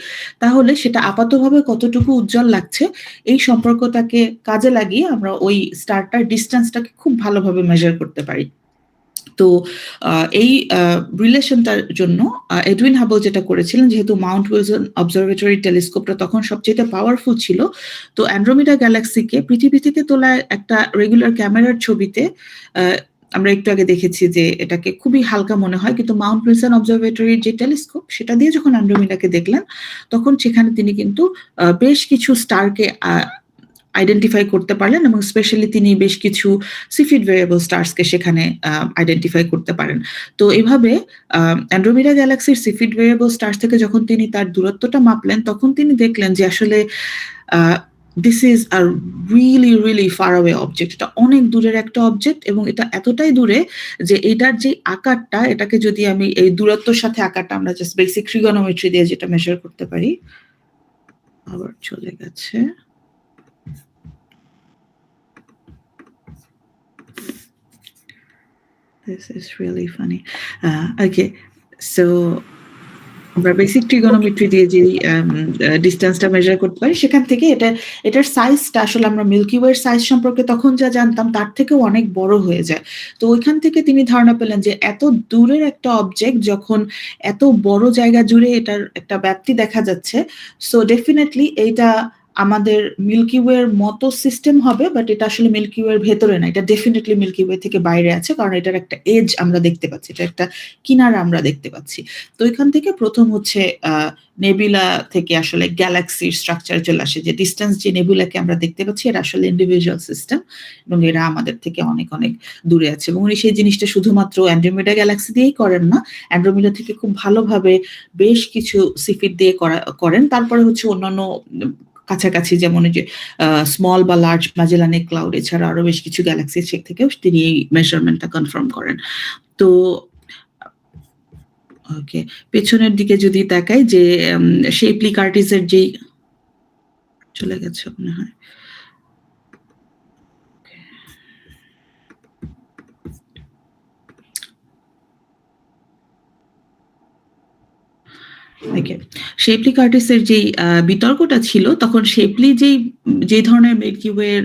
তাহলে সেটা আপাতভাবে কতটুকু উজ্জ্বল লাগছে এই সম্পর্কটাকে কাজে লাগিয়ে আমরা ওই স্টারটার ডিসটেন্সটাকে খুব ভালোভাবে মেজার করতে পারি। তো এই রিলেশনটার জন্য এডউইন হাবল যেটা করেছিলেন, যেহেতু মাউন্ট উইলসন অবজারভেটরি টেলিস্কোপটা তখন সবচেয়ে পাওয়ারফুল ছিল, তো অ্যান্ড্রোমিডা গ্যালাক্সিকে পৃথিবী থেকে তোলা একটা রেগুলার ক্যামেরার ছবিতে আমরা একটু আগে দেখেছি যে এটাকে খুবই হালকা মনে হয়, কিন্তু মাউন্ট উইলসন অবজারভেটরির যে টেলিস্কোপ সেটা দিয়ে যখন অ্যান্ড্রোমিডাকে দেখলেন তখন সেখানে তিনি কিন্তু বেশ কিছু স্টারকে আইডেন্টিফাই করতে পারলেন এবং স্পেশালি তিনি বেশ কিছু সিফিড ভেরিয়েবল স্টার্সকে সেখানে আইডেন্টিফাই করতে পারেন। তো এইভাবে অ্যান্ড্রোমিডা গ্যালাক্সির সিফিড ভেরিয়েবল স্টার্স থেকে যখন তিনি তার দূরত্বটা মাপলেন তখন তিনি দেখলেন যে আসলে this is a really really far away object. এটা অনেক দূরের একটা অবজেক্ট এবং এটা এতটাই দূরে যে এটার যে আকারটা, এটাকে যদি আমি এই দূরত্বের সাথে আকারটা আমরা জাস্ট বেসিক ট্রিগোনোমেট্রি দিয়ে যেটা মেজার করতে পারি, আবার চলে গেছে। This is really funny. Okay, so আমরা বেসিক ট্রিগোনোমেট্রি দিয়ে যে ডিসটেন্সটা মেজার করতে পারি সেখান থেকে এটার সাইজটা আসলে আমরা মিল্কি ওয়ের সাইজ সম্পর্কে তখন যা জানতাম তার থেকেও অনেক বড় হয়ে যায়। তো ওইখান থেকে তিনি ধারণা পেলেন যে এত দূরের একটা অবজেক্ট যখন এত বড় জায়গা জুড়ে এটার একটা ব্যাপ্তি দেখা যাচ্ছে, সো ডেফিনেটলি এইটা আমাদের মিল্কি ওয়ের মতো সিস্টেম হবে, বাট এটা আসলে মিল্কি ওয়ের ভেতরে না, এটা ডেফিনেটলি মিল্কি ওয়ে থেকে বাইরে আছে, কারণ এটার একটা এজ আমরা দেখতে পাচ্ছি, এটা একটা কিনারা আমরা দেখতে পাচ্ছি। তো এখান থেকে প্রথম হচ্ছে নেবুলা থেকে আসলে গ্যালাক্সির স্ট্রাকচার চলে আসে, যে ডিস্টেন্স যে নেবুলাকে আমরা দেখতে পাচ্ছি এটা আসলে ইন্ডিভিজুয়াল সিস্টেম এবং এরা আমাদের থেকে অনেক অনেক দূরে আছে। এবং উনি সেই জিনিসটা শুধুমাত্র অ্যান্ড্রোমিডা গ্যালাক্সি দিয়েই করেন না, অ্যান্ড্রোমিডা থেকে খুব ভালোভাবে বেশ কিছু সিফিড দিয়ে করেন। তারপরে হচ্ছে অন্যান্য কাছাকাছি যেমন যে স্মল বা লার্জ ম্যাজেলানিক ক্লাউড এছাড়া আরো বেশ কিছু গ্যালাক্সি থেকেও তিনি এই মেজারমেন্টটা কনফার্ম করেন। তো ওকে, পেছনের দিকে যদি তাকাই যে শেপলি কার্টিসের যেই চলে গেছে মনে হয়, ওকে, শেপলি কার্টিসের যেই বিতর্কটা ছিল তখন শেপলি যে ধরনের মিল্কি ওয়ের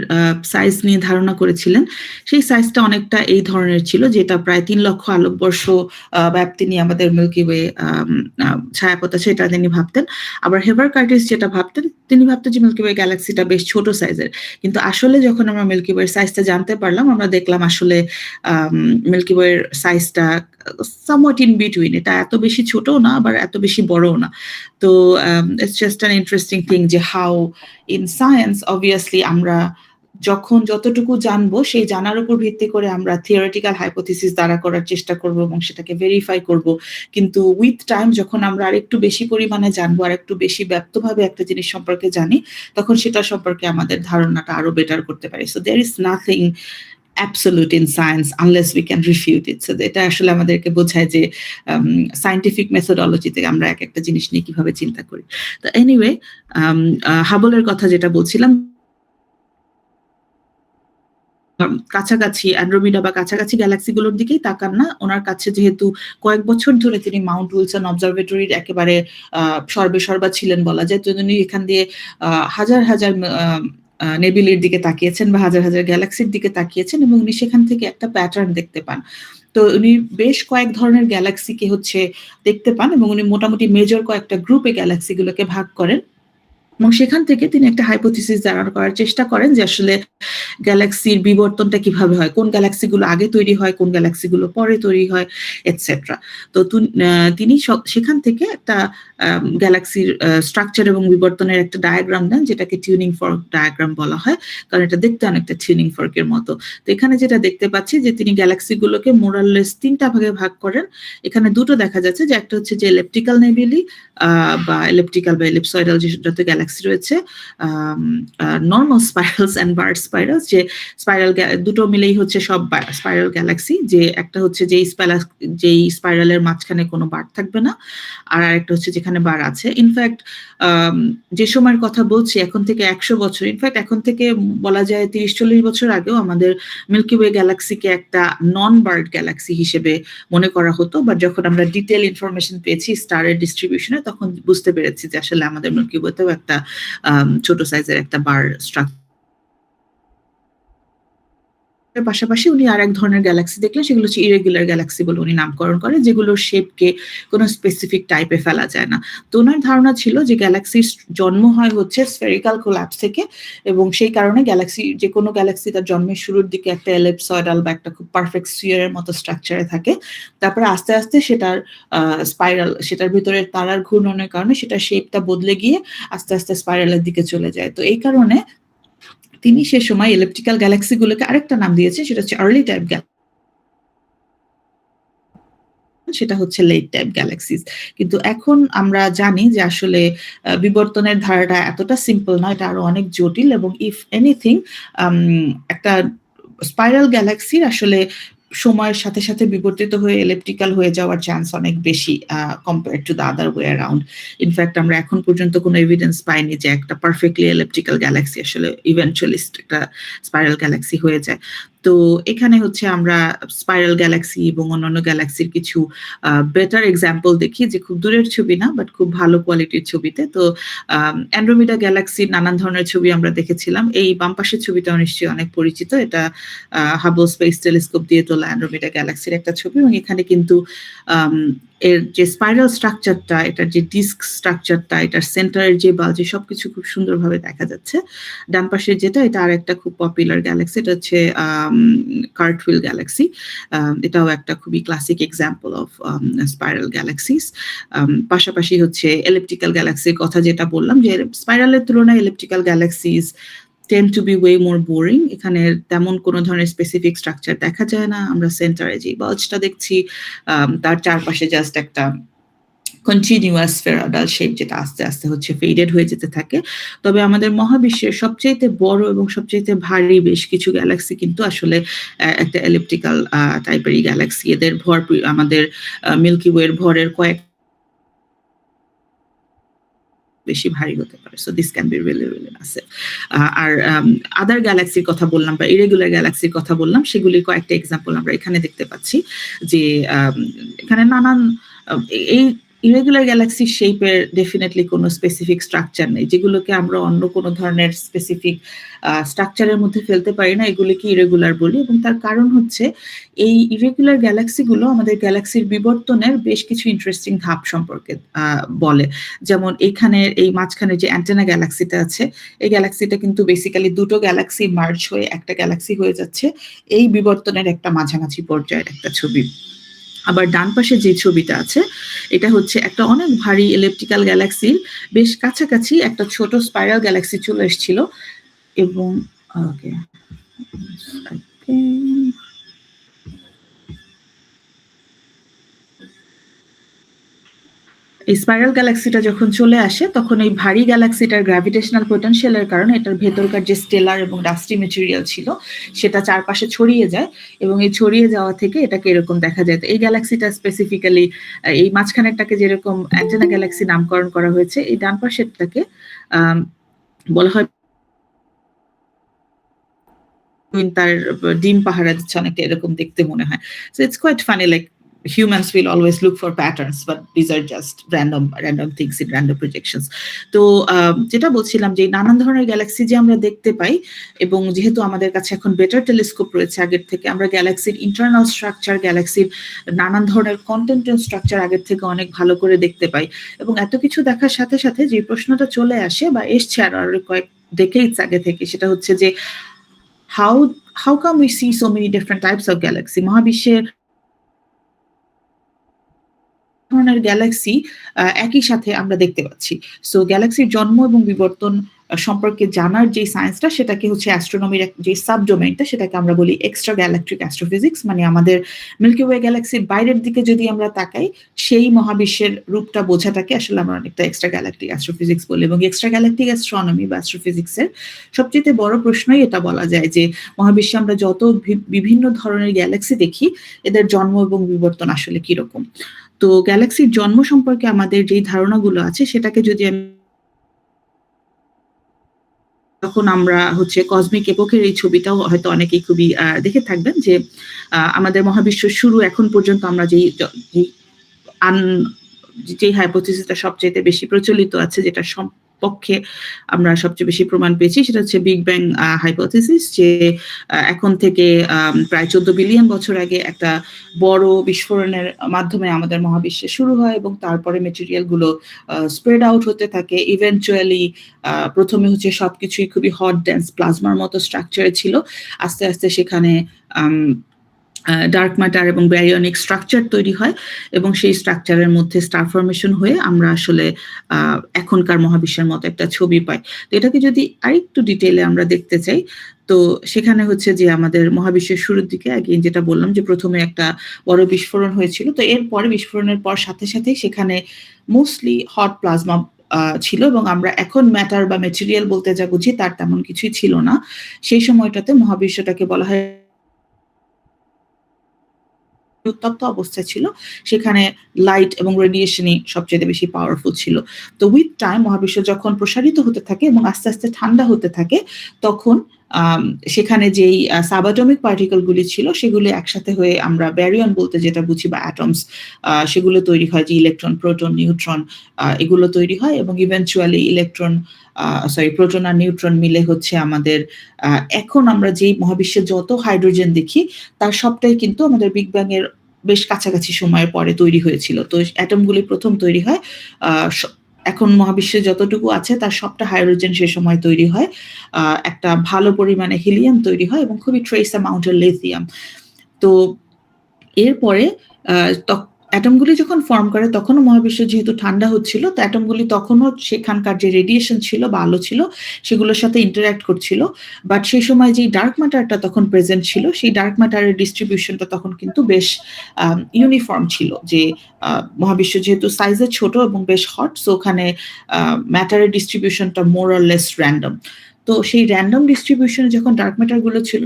সাইজ নিয়ে ধারণা করেছিলেন সেই সাইজটা অনেকটা এই ধরনের ছিল, যেটা প্রায় 3 লক্ষ আলোকবর্ষ ব্যাপ্তি নিয়ে আমাদের মিল্কি ওয়ে ছায়াপথ আছে এটা তিনি ভাবতেন। আবার হেবার কার্টিস যেটা ভাবতেন, তিনি ভাবতেন যে মিল্কি ওয়ে গ্যালাক্সিটা বেশ ছোট সাইজের, কিন্তু আসলে যখন আমরা মিল্কি ওয়ের সাইজটা জানতে পারলাম আমরা দেখলাম আসলে মিল্কি ওয়ের সাইজটা somewhat in between, এটা এত বেশি ছোটও না আবার এত বেশি বড়ও না। তো it's just an interesting thing যে how in science obviously আমরা যখন যতটুকু জানবো সেই জানার উপর ভিত্তি করে আমরা থিওরিটিক্যাল হাইপোথিসিস দাঁড়া করার চেষ্টা করব এবং সেটাকে ভেরিফাই করব, কিন্তু উইথ টাইম যখন আমরা আরেকটু বেশি পরিমাণে জানবো আর একটু বেশি ব্যাপ্তভাবে একটা জিনিস সম্পর্কে জানি তখন সেটা সম্পর্কে আমাদের ধারণাটা আরো বেটার করতে পারি। So there is nothing absolute in science unless we can refute it. So এটা আসলে আমাদেরকে বোঝায় যে সায়েন্টিফিক মেথোডোলজিতে আমরা এক একটা জিনিস নিয়ে কিভাবে চিন্তা করি। তো এনিওয়ে, হাবলের কথা যেটা বলছিলাম, কাছাকাছি অ্যান্ড্রোমিডা বা কাছাকাছি গ্যালাক্সিগুলোর দিকেই তাকান না, ওনার কাছে যেহেতু কয়েক বছর ধরে তিনি মাউন্ট উইলসন অবজারভেটরির একেবারে সর্বেসর্বা ছিলেন বলা যায়, তো তিনি এখান দিয়ে হাজার হাজার নেবুলার দিকে তাকিয়েছেন বা হাজার হাজার গ্যালাক্সির দিকে তাকিয়েছেন এবং উনি সেখান থেকে একটা প্যাটার্ন দেখতে পান। তো উনি বেশ কয়েক ধরনের গ্যালাক্সিকে হচ্ছে দেখতে পান এবং উনি মোটামুটি মেজর কয়েকটা গ্রুপে গ্যালাক্সিগুলোকে ভাগ করেন। এবং সেখান থেকে তিনি একটা হাইপোথিসিস দাঁড় করার চেষ্টা করেন যে আসলে গ্যালাক্সির বিবর্তনটা কিভাবে হয়, কোন গ্যালাক্সিগুলো আগে তৈরি হয়, কোন গ্যালাক্সিগুলো পরে তৈরি হয়, এটসেট্রা। তো তিনি সেখান থেকে একটা গ্যালাক্সির স্ট্রাকচার এবং বিবর্তনের একটা ডায়াগ্রাম দেন, যেটাকে টিউনিং ফর্ক ডায়াগ্রাম বলা হয়, কারণ এটা দেখতে অনেকটা টিউনিং ফর্কের মতো। তো এখানে যেটা দেখতে পাচ্ছি যে তিনি গ্যালাক্সিগুলোকে মোরাললেস ৩টা ভাগে ভাগ করেন। এখানে দুটো দেখা যাচ্ছে, যে একটা হচ্ছে যে এলিপ্টিক্যাল নেবুলি বা এলিপ্টিক্যাল বা এলিপসয়েডাল যত গ্যালাক্সি রয়েছে, নর্মাল স্পাইরালস অ্যান্ড বার্ড স্পাইরালস, যে স্পাইরাল দুটো মিলেই হচ্ছে সব স্পাইরাল গ্যালাক্সি, যে একটা হচ্ছে যেই স্পাইরালের মাঝখানে কোনো বার থাকবে না, আর আরেকটা হচ্ছে যেখানে বার আছে। ইনফ্যাক্ট যে সময়ের কথা বলছি এখন থেকে ১০০ বছর, ইনফ্যাক্ট এখন থেকে বলা যায় ৩০-৪০ বছর আগেও আমাদের মিল্কি ওয়ে গ্যালাক্সিকে একটা নন বার্ড গ্যালাক্সি হিসেবে মনে করা হতো, বাট যখন আমরা ডিটেল ইনফরমেশন পেয়েছি স্টারের ডিস্ট্রিবিউশনে, তখন বুঝতে পেরেছি যে আসলে আমাদের মিল্কি ওয়েতেও একটা ছোট সাইজের একটা বার স্ট্রাকচার। পাশাপাশি উনি আর এক ধরনের গ্যালাক্সি দেখলেন, সেগুলো হচ্ছে ইরেগুলার গ্যালাক্সি বলে উনি নামকরণ করেন, যেগুলোর শেপকে কোনো স্পেসিফিক টাইপে ফেলা যায় না। তো ওনার ধারণা ছিল যে গ্যালাক্সির জন্ম হয় হচ্ছে স্ফেরিক্যাল কোল্যাপস থেকে, এবং সেই কারণে যে কোনো গ্যালাক্সি তার জন্মের শুরুর দিকে একটা এলিপসয়েডাল বা একটা খুব পারফেক্ট স্ফিয়ারের মতো স্ট্রাকচারে থাকে। তারপরে আস্তে আস্তে সেটার ভিতরে তারার ঘূর্ণনের কারণে সেটার শেপটা বদলে গিয়ে আস্তে আস্তে স্পাইরালের দিকে চলে যায়। তো এই কারণে তিনি সে সময় এলিপ্টিক্যাল গ্যালাক্সিগুলোকে আরেকটা নাম দিয়েছে, সেটা হচ্ছে আর্লি টাইপ সেটা হচ্ছে লেট টাইপ গ্যালাক্সিস। কিন্তু এখন আমরা জানি যে আসলে বিবর্তনের ধারাটা এতটা সিম্পল নয়, এটা আরো অনেক জটিল, এবং ইফ এনিথিং একটা স্পাইরাল গ্যালাক্সির আসলে সময়ের সাথে সাথে বিবর্তিত হয়ে এলিপ্টিক্যাল হয়ে যাওয়ার চান্স অনেক বেশি compare to the other way around. In fact আমরা এখন পর্যন্ত কোনো এভিডেন্স পাইনি যে একটা পারফেক্টলি এলিপ্টিক্যাল গ্যালাক্সি আসলে ইভেন্চুয়ালি একটা স্পাইরাল গ্যালাক্সি হয়ে যায়। তো এখানে হচ্ছে আমরা স্পাইরাল গ্যালাক্সি এবং অন্যান্য গ্যালাক্সির কিছু বেটার এক্সাম্পল দেখি, যে খুব দূরের ছবি না, বাট খুব ভালো কোয়ালিটির ছবিতে। তো অ্যান্ড্রোমিডা গ্যালাক্সির নানান ধরনের ছবি আমরা দেখেছিলাম। এই বাম পাশের ছবিটাও নিশ্চয়ই অনেক পরিচিত। এটা হাবল স্পেস টেলিস্কোপ দিয়ে তোলা অ্যান্ড্রোমিডা গ্যালাক্সির একটা ছবি, এবং এখানে কিন্তু এর যে স্পাইরাল স্ট্রাকচারটা, এটার যে ডিস্ক স্ট্রাকচারটা, এটার সেন্টারের যে বাল্ব, সবকিছু খুব সুন্দরভাবে দেখা যাচ্ছে। ডান পাশে যেটা, এটা আর একটা খুব পপুলার গ্যালাক্সি, এটা হচ্ছে কার্টহুইল গ্যালাক্সি। এটাও একটা খুবই classic example of spiral galaxies. পাশাপাশি হচ্ছে এলিপ্টিক্যাল গ্যালাক্সির কথা যেটা বললাম, যে স্পাইরালের তুলনায় elliptical galaxies tend to be way more boring. এখানে তেমন কোনো ধরনের স্পেসিফিক স্ট্রাকচার দেখা যায় না। আমরা সেন্টারে যে বাল্বটা দেখছি, তার চারপাশে জাস্ট একটা কন্টিনিউয়াস স্ফেরয়েডাল শেপ, যেটা আস্তে আস্তে হচ্ছে ফেডেড হয়ে যেতে থাকে। তবে আমাদের মহাবিশ্বের সবচাইতে বড় এবং সবচাইতে ভারী বেশ কিছু গ্যালাক্সি কিন্তু আসলে একটা এলিপ্টিক্যাল টাইপেরই গ্যালাক্সি। এদের ভর আমাদের মিল্কি ওয়ের ভরের কয়েক বেশি ভারী হতে পারে। So this can be really really massive. আর আদার গ্যালাক্সির কথা বললাম বা ইরেগুলার গ্যালাক্সির কথা বললাম, সেগুলির কয়েকটা এক্সাম্পল আমরা এখানে দেখতে পাচ্ছি, যে এখানে নানান এই ইরেগুলার গ্যালাক্সির শেপের ডেফিনেটলি কোনো স্পেসিফিক স্ট্রাকচার নেই, যেগুলোকে আমরা অন্য কোনো ধরনের স্পেসিফিক স্ট্রাকচারের মধ্যে ফেলতে পারি না, এগুলিকে ইরেগুলার বলি। এবং তার কারণ হচ্ছে এই ইরেগুলার গ্যালাক্সিগুলো আমাদের গ্যালাক্সির বিবর্তনের বেশ কিছু ইন্টারেস্টিং ধাপ সম্পর্কে বলে। যেমন এই মাঝখানে যে অ্যান্টেনা গ্যালাক্সিটা আছে, এই গ্যালাক্সিটা কিন্তু বেসিক্যালি দুটো গ্যালাক্সি মার্জ হয়ে একটা গ্যালাক্সি হয়ে যাচ্ছে। এই বিবর্তনের একটা মাঝামাঝি পর্যায়ের একটা ছবি। আবার ডান পাশে যে ছবিটা আছে, এটা হচ্ছে একটা অনেক ভারী ইলেকট্রিক্যাল গ্যালাক্সির বেশ কাছাকাছি একটা ছোট স্পাইরাল গ্যালাক্সি চলে এসেছিল, এবং ওকে এই স্পাইরাল গ্যালাক্সিটা যখন চলে আসে, তখন এই ভারী গ্যালাক্সিটার গ্র্যাভিটেশনাল পোটেনশিয়ালের কারণে এটার ভেতরকার যে স্টেলার এবং ডাস্টি মেটেরিয়াল ছিল, সেটা চারপাশে ছড়িয়ে যায়, এবং এই ছড়িয়ে যাওয়া থেকে এটাকে এরকম দেখা যায়। তো এই গ্যালাক্সিটা স্পেসিফিক্যালি এই মাঝখানেরটাকে যেরকম অ্যান্টেনা গ্যালাক্সি নামকরণ করা হয়েছে, এই ডান পাশেরটাকে বলা হয় তার ডিম পাহারা দিচ্ছে, অনেকটা এরকম দেখতে মনে হয়। So it's quite funny, like humans will always look for patterns, but these are just random things in random projections. তো যেটা বলছিলাম যে নানান ধরনের গ্যালাক্সি যে আমরা দেখতে পাই, এবং যেহেতু আমাদের কাছে এখন বেটার টেলিস্কোপ রয়েছে আগের থেকে, আমরা গ্যালাক্সির ইন্টারনাল স্ট্রাকচার, গ্যালাক্সির নানান ধরনের কন্টেন্ট স্ট্রাকচার আগের থেকে অনেক ভালো করে দেখতে পাই। এবং এত কিছু দেখার সাথে সাথে যে প্রশ্নটা চলে আসে বা এসছে আরো কয়েক ডেকেডস আগে থেকে, সেটা হচ্ছে যে how come we see so many different types of galaxy? মহাবিশ্বের ধরনের গ্যালাক্সি একই সাথে আমরা দেখতে পাচ্ছি। সো গ্যালাক্সির জন্ম এবং বিবর্তন সম্পর্কে জানার যে সায়েন্সটা, সেটাকে হচ্ছে অ্যাস্ট্রোনমির যে সাবডোমেইনটা, সেটাকে আমরা বলি এক্সট্রা গ্যালাকটিক অ্যাস্ট্রোফিজিক্স। মানে আমাদের মিল্কি ওয়ে গ্যালাক্সির বাইরের দিকে যদি আমরা তাকাই, সেই মহাবিশ্বের রূপটা বোঝাটাকে আসলে আমরা অনেকটা এক্সট্রা গ্যালাকটিক অ্যাস্ট্রোফিজিক্স বলি। এবং এক্সট্রা গ্যালাকটিক অ্যাস্ট্রোনমি বা অ্যাস্ট্রোফিজিক্সের সবচেয়ে বড় প্রশ্নই এটা বলা যায় যে মহাবিশ্বে আমরা যত বিভিন্ন ধরনের গ্যালাক্সি দেখি, এদের জন্ম এবং বিবর্তন আসলে কিরকম। তো গ্যালাক্সির জন্ম সম্পর্কে আমাদের যেই ধারণাগুলো আছে, সেটাকে যদি তখন আমরা হচ্ছে কসমিক এপোকের এই ছবিটাও হয়তো অনেকেই খুবই দেখে থাকবেন, যে আমাদের মহাবিশ্ব শুরু এখন পর্যন্ত আমরা যেই হাইপোথিসিসটা সবচেয়ে বেশি প্রচলিত আছে, যেটা পক্ষে আমরা সবচেয়ে বেশি প্রমাণ পেয়েছি, সেটা হচ্ছে বিগ ব্যাং হাইপোথিসিস, যে এখন থেকে প্রায় 14 বিলিয়ন বছর আগে একটা বড় বিস্ফোরণের মাধ্যমে আমাদের মহাবিশ্বে শুরু হয়, এবং তারপরে মেটেরিয়াল গুলো স্প্রেড আউট হতে থাকে। ইভেনচুয়ালি প্রথমে হচ্ছে সবকিছুই খুবই হট ডেন্স প্লাজমার মতো স্ট্রাকচারে ছিল, আস্তে আস্তে সেখানে ডার্ক ম্যাটার এবং ব্যারিয়নিক স্ট্রাকচার তৈরি হয়, এবং সেই স্ট্রাকচারের মধ্যে স্টার ফরমেশন হয়ে আমরা আসলে এখনকার মহাবিশ্বের মতো একটা ছবি পাই। তো এটাকে যদি আরেকটু ডিটেইলে আমরা দেখতে চাই, তো সেখানে হচ্ছে যে আমাদের মহাবিশ্বের শুরুর দিকে আগে যেটা বললাম, যে প্রথমে একটা বড় বিস্ফোরণ হয়েছিল। তো এরপরে বিস্ফোরণের পর সাথে সাথে সেখানে মোস্টলি হট প্লাজমা ছিল, এবং আমরা এখন ম্যাটার বা মেটেরিয়াল বলতে যা বুঝি তার তেমন কিছুই ছিল না। সেই সময়টাতে মহাবিশ্বটাকে বলা হয় উত্তপ্ত অবস্থায় ছিল, সেখানে লাইট এবং রেডিয়েশনই সবচেয়ে বেশি পাওয়ারফুল ছিল। তো উইথ টাইম মহাবিশ্ব যখন প্রসারিত হতে থাকে এবং আস্তে আস্তে ঠান্ডা হতে থাকে, তখন সেখানে যেই সাবঅ্যাটমিক পার্টিকেল গুলি ছিল, সেগুলো একসাথে হয়ে আমরা ব্যারিয়ন বলতে যেটা বুঝি বা অ্যাটমস, সেগুলো তৈরি হয়, যে ইলেকট্রন, প্রোটন, নিউট্রন, এগুলো তৈরি হয়, এবং ইভেনচুয়ালি প্রোটন আর নিউট্রন মিলে হচ্ছে আমাদের এখন আমরা যেই মহাবিশ্বে যত হাইড্রোজেন দেখি, তার সবটাই কিন্তু আমাদের বিগ ব্যাং এর বেশ কাছাকাছি সময়ের পরে তৈরি হয়েছিল। তো অ্যাটমগুলি প্রথম তৈরি হয়, এখন মহাবিশ্বে যতটুকু আছে তার সবটা হাইড্রোজেন সে সময় তৈরি হয়, একটা ভালো পরিমাণে হিলিয়াম তৈরি হয়, এবং খুবই ট্রেস অ্যামাউন্টের লিথিয়াম। তো এরপরে অ্যাটমগুলি যখন ফর্ম করে, তখনও মহাবিশ্ব যেহেতু ঠান্ডা হচ্ছিল, তো অ্যাটমগুলি তখনও সেখানকার যে রেডিয়েশন ছিল বা আলো ছিল, সেগুলোর সাথে ইন্টারঅ্যাক্ট করছিল। বাট সেই সময় যেই ডার্ক ম্যাটারটা তখন প্রেজেন্ট ছিল, সেই ডার্ক ম্যাটারের ডিস্ট্রিবিউশনটা তখন কিন্তু বেশ ইউনিফর্ম ছিল, যে মহাবিশ্ব যেহেতু সাইজে ছোট এবং বেশ হট, সো ওখানে ম্যাটারের ডিস্ট্রিবিউশনটা মোর অর লেস র্যান্ডম। তো সেই র্যান্ডম ডিস্ট্রিবিউশনে যখন ডার্ক ম্যাটার গুলো ছিল,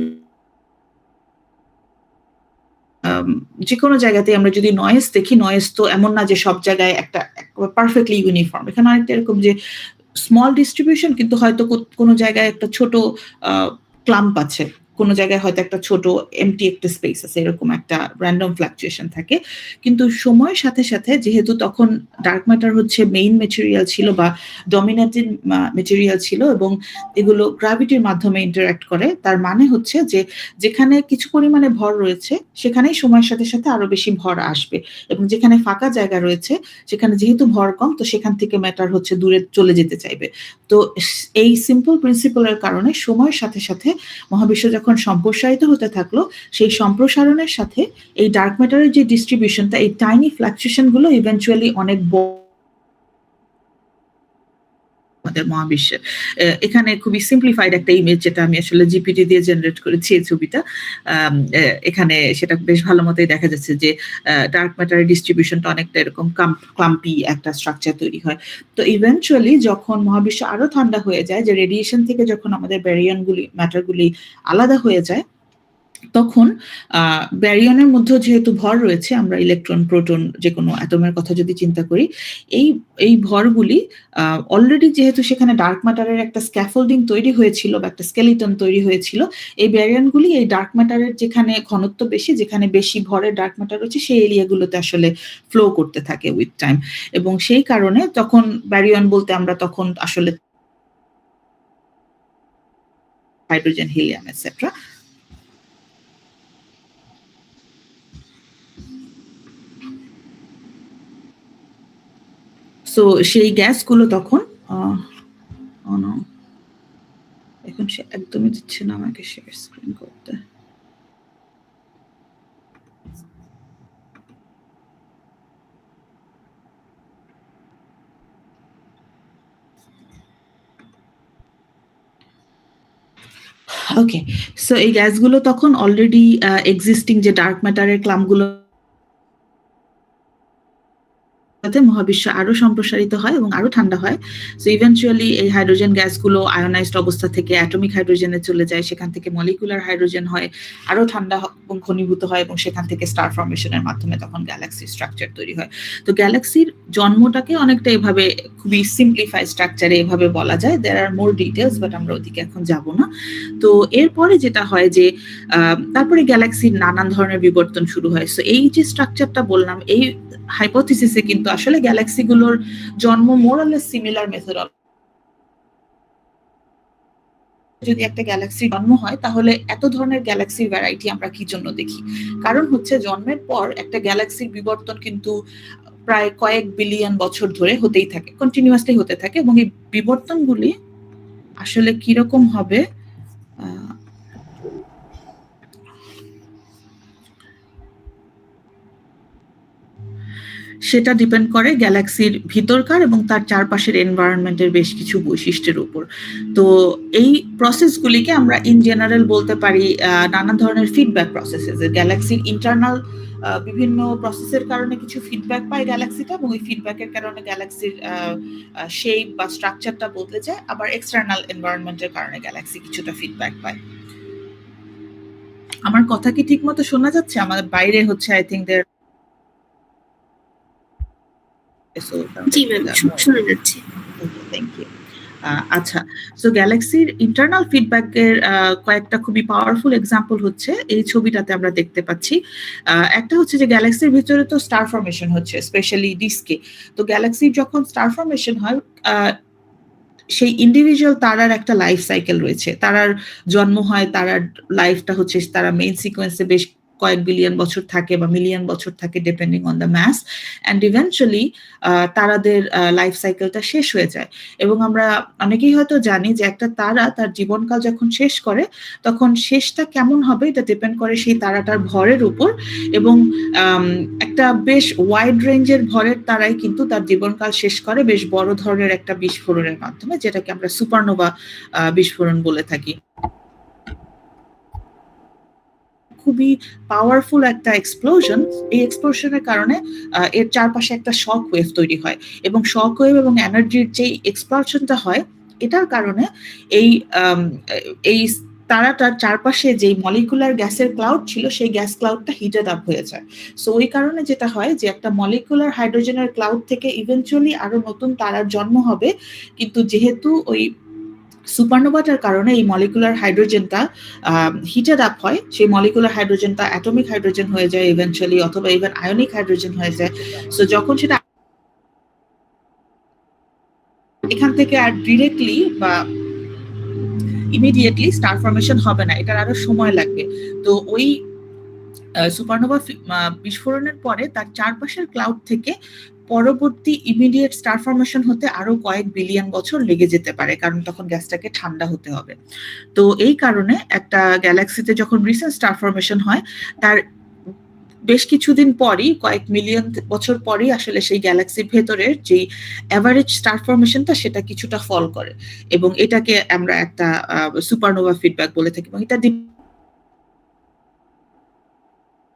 যে কোনো জায়গাতে আমরা যদি নয়েজ দেখি, নয়েজ তো এমন না যে সব জায়গায় একটা পারফেক্টলি ইউনিফর্ম। এখানে অনেকটা এরকম যে স্মল ডিস্ট্রিবিউশন, কিন্তু হয়তো কোনো জায়গায় একটা ছোট ক্লাম্প আছে, কোনো জায়গায় হয়তো একটা ছোট এমটি একটা স্পেস আছে, এরকম একটা র্যান্ডম ফ্লাকচুয়েশন থাকে। কিন্তু সময়ের সাথে সাথে, যেহেতু তখন ডার্ক ম্যাটার হচ্ছে মেইন মেটেরিয়াল ছিল বা ডমিনেটিং মেটেরিয়াল ছিল, এবং এগুলো গ্র্যাভিটির মাধ্যমে ইন্টারঅ্যাক্ট করে, তার মানে হচ্ছে যে যেখানে কিছু পরিমাণে ভর রয়েছে, সেখানেই সময়ের সাথে সাথে আরো বেশি ভর আসবে, এবং যেখানে ফাঁকা জায়গা রয়েছে, সেখানে যেহেতু ভর কম, তো সেখান থেকে ম্যাটার হচ্ছে দূরে চলে যেতে চাইবে। তো এই সিম্পল প্রিন্সিপালের কারণে সময়ের সাথে সাথে মহাবিশ্ব যখন সম্প্রসারিত হতে থাকলো, সেই সম্প্রসারণের সাথে এই ডার্ক ম্যাটারের যে ডিস্ট্রিবিউশনটা, এই টাইনি ফ্লাকচুয়েশন গুলো ইভেনচুয়ালি অনেক আমাদের মহাবিশ্বে। এখানে খুবই সিম্পলিফাইড একটা ইমেজ, যেটা আমি আসলে জিপিটি দিয়ে জেনারেট করেছি এই ছবিটা। এখানে সেটা বেশ ভালো মতোই দেখা যাচ্ছে যে ডার্ক ম্যাটারের ডিস্ট্রিবিউশনটা অনেকটা এরকম ক্লাম্পি একটা স্ট্রাকচার তৈরি হয়। তো ইভেনচুয়ালি যখন মহাবিশ্ব আরো ঠান্ডা হয়ে যায়, যে রেডিয়েশন থেকে যখন আমাদের ব্যারিয়নগুলি, ম্যাটারগুলি আলাদা হয়ে যায়, তখন ব্যারিয়নের মধ্যে যেহেতু ভর রয়েছে, আমরা ইলেকট্রন, প্রোটন যেকোনো অ্যাটমের কথা যদি চিন্তা করি, এই ভরগুলি অলরেডি যেহেতু সেখানে ডার্ক ম্যাটারের একটা স্ক্যাফোল্ডিং তৈরি হয়েছিল বা একটা স্কেলিটন তৈরি হয়েছিল, এই ব্যারিয়নগুলি এই ডার্ক ম্যাটারের যেখানে ঘনত্ব বেশি, যেখানে বেশি ভরের ডার্ক ম্যাটার রয়েছে, সেই এরিয়াগুলোতে আসলে ফ্লো করতে থাকে উইথ টাইম। এবং সেই কারণে তখন ব্যারিয়ন বলতে আমরা তখন আসলে হাইড্রোজেন, হিলিয়াম এটসেট্রা। সো সেই গ্যাসগুলো তখন এখন সে একদমই দিচ্ছে না আমাকে শেয়ার স্ক্রিন করতে। ওকে, সো এই গ্যাসগুলো তখন অলরেডি এক্সিস্টিং যে ডার্ক ম্যাটারের ক্লাম্পগুলো মহাবিশ্ব আরো সম্প্রসারিত হয় এবং আরো ঠান্ডা হয়। সো ইভেনচুয়ালি এই হাইড্রোজেন গ্যাসগুলো আয়োনাইজড অবস্থা থেকে অ্যাটমিক হাইড্রোজেনে চলে যায়, সেখান থেকে মলিকুলার হাইড্রোজেন হয়, আরো ঠান্ডা এবং ঘনীভূত হয়, এবং সেখান থেকে স্টার ফর্মেশনের মাধ্যমে তখন গ্যালাক্সি স্ট্রাকচার তৈরি হয়। তো গ্যালাক্সির জন্মটাকে অনেকটা এভাবে খুবই সিম্পলিফাই স্ট্রাকচারে এভাবে বলা যায়। দেয়ার আর মোর ডিটেলস, বাট আমরা ওদিকে এখন যাব না। তো এরপরে যেটা হয় যে তারপরে গ্যালাক্সির নানান ধরনের বিবর্তন শুরু হয়। সো এই যে স্ট্রাকচারটা বললাম, এই হাইপোথিসিসে কিন্তু আসলে গ্যালাক্সিগুলোর জন্ম more or less similar methodology. যদি একটা গ্যালাক্সির জন্ম হয়, তাহলে এত ধরনের গ্যালাক্সির ভ্যারাইটি আমরা কি জন্য দেখি? কারণ হচ্ছে জন্মের পর একটা গ্যালাক্সির বিবর্তন কিন্তু প্রায় কয়েক বিলিয়ন বছর ধরে হতেই থাকে, কন্টিনিউয়াসলি হতে থাকে, এবং এই বিবর্তনগুলি আসলে কিরকম হবে সেটা ডিপেন্ড করে গ্যালাক্সির ভিতরকার এবং তার চারপাশের এনভায়রনমেন্টের বেশ কিছু বৈশিষ্ট্যের উপর। তো এই প্রসেসগুলিকে আমরা ইন জেনারেল বলতে পারি নানা ধরনের ফিডব্যাক প্রসেসেস। গ্যালাক্সির ইন্টারনাল বিভিন্ন প্রসেসের কারণে কিছু ফিডব্যাক পায় গ্যালাক্সিটা, এবং ওই ফিডব্যাকের কারণে গ্যালাক্সির শেপ বা স্ট্রাকচারটা বদলে যায়। আবার এক্সটার্নাল এনভায়রনমেন্টের কারণে গ্যালাক্সি কিছুটা ফিডব্যাক পায়। আমার কথা কি ঠিক মতো শোনা যাচ্ছে? আমাদের বাইরে হচ্ছে আই থিঙ্ক দের জি ম্যাম, শোনা যাচ্ছে। Thank you. আচ্ছা, সো গ্যালাক্সির ইন্টারনাল ফিডব্যাকের কয়েকটা খুবই পাওয়ারফুল এক্সাম্পল হচ্ছে এই ছবিটাতে আমরা দেখতে পাচ্ছি। একটা হচ্ছে যে গ্যালাক্সির ভিতরে তো স্টার ফর্মেশন হচ্ছে, স্পেশালি ডিস্কে। তো গ্যালাক্সির যখন স্টার ফর্মেশন হয়, সেই ইন্ডিভিজুয়াল তারার একটা লাইফ সাইকেল রয়েছে। তারার জন্ম হয়, তারার লাইফটা হচ্ছে তারা মেইন সিকোয়েন্সে বেশ কয়েক বিলিয়ন বছর থাকে বা মিলিয়ন বছর থাকে, depending on the mass, and eventually তারাদের লাইফ সাইকেলটা শেষ হয়ে যায়। এবং আমরা অনেকেই হয়তো জানি যে একটা তারা তার জীবনকাল যখন শেষ করে, তখন শেষটা কেমন হবে এটা ডিপেন্ড করে সেই তারাটার ভরের উপর। এবং একটা বেশ ওয়াইড রেঞ্জের ভরের তারাই কিন্তু তার জীবনকাল শেষ করে বেশ বড় ধরনের একটা বিস্ফোরণের মাধ্যমে, যেটাকে আমরা সুপারনোভা বিস্ফোরণ বলে থাকি। খুবই পাওয়ারফুল একটা এক্সপ্লোশন। এই এক্সপ্লোশনের কারণে এর চারপাশে একটা শক ওয়েভ তৈরি হয়, এবং শক ওয়েভ এবং এনার্জির যে এক্সপ্লোশনটা হয়, এটার কারণে এই এই তারাটার চারপাশে যে মলিকুলার গ্যাসের ক্লাউড ছিল, সেই গ্যাস ক্লাউডটা হিটেড আপ হয়ে যায়। সো ওই কারণে যেটা হয় যে একটা মলিকুলার হাইড্রোজেনের ক্লাউড থেকে ইভেনচুয়ালি আরো নতুন তারার জন্ম হবে, কিন্তু যেহেতু ওই সুপারনোভাটার কারণে এই মলিকুলার হাইড্রোজেনটা হিটেড আপ হয়, সেই মলিকুলার হাইড্রোজেনটা অ্যাটমিক হাইড্রোজেন হয়ে যায় ইভেনচুয়ালি, অথবা ইভেন আয়নিক হাইড্রোজেন হয়ে যায়। সো যখন সেটা এখান থেকে আর ডিরেক্টলি বা ইমিডিয়েটলি স্টার ফর্মেশন হবে না, এটার আরো সময় লাগবে। তো ওই সুপারনোভা বিস্ফোরণের পরে তার চারপাশের ক্লাউড থেকে পরবর্তী ইমিডিয়েট স্টার ফর্মেশন হতে আরো কয়েক বিলিয়ন বছর লেগে যেতে পারে, কারণ তখন গ্যাসটাকে ঠান্ডা হতে হবে। তো এই কারণে একটা গ্যালাক্সিতে যখন রিসেন্ট স্টার ফর্মেশন হয়, তার বেশ কিছুদিন পরই, কয়েক মিলিয়ন বছর পরই আসলে সেই গ্যালাক্সির ভেতরের যেই অ্যাভারেজ স্টার ফর্মেশনটা, সেটা কিছুটা ফল করে, এবং এটাকে আমরা একটা সুপারনোভা ফিডব্যাক বলে থাকি। এবং এটা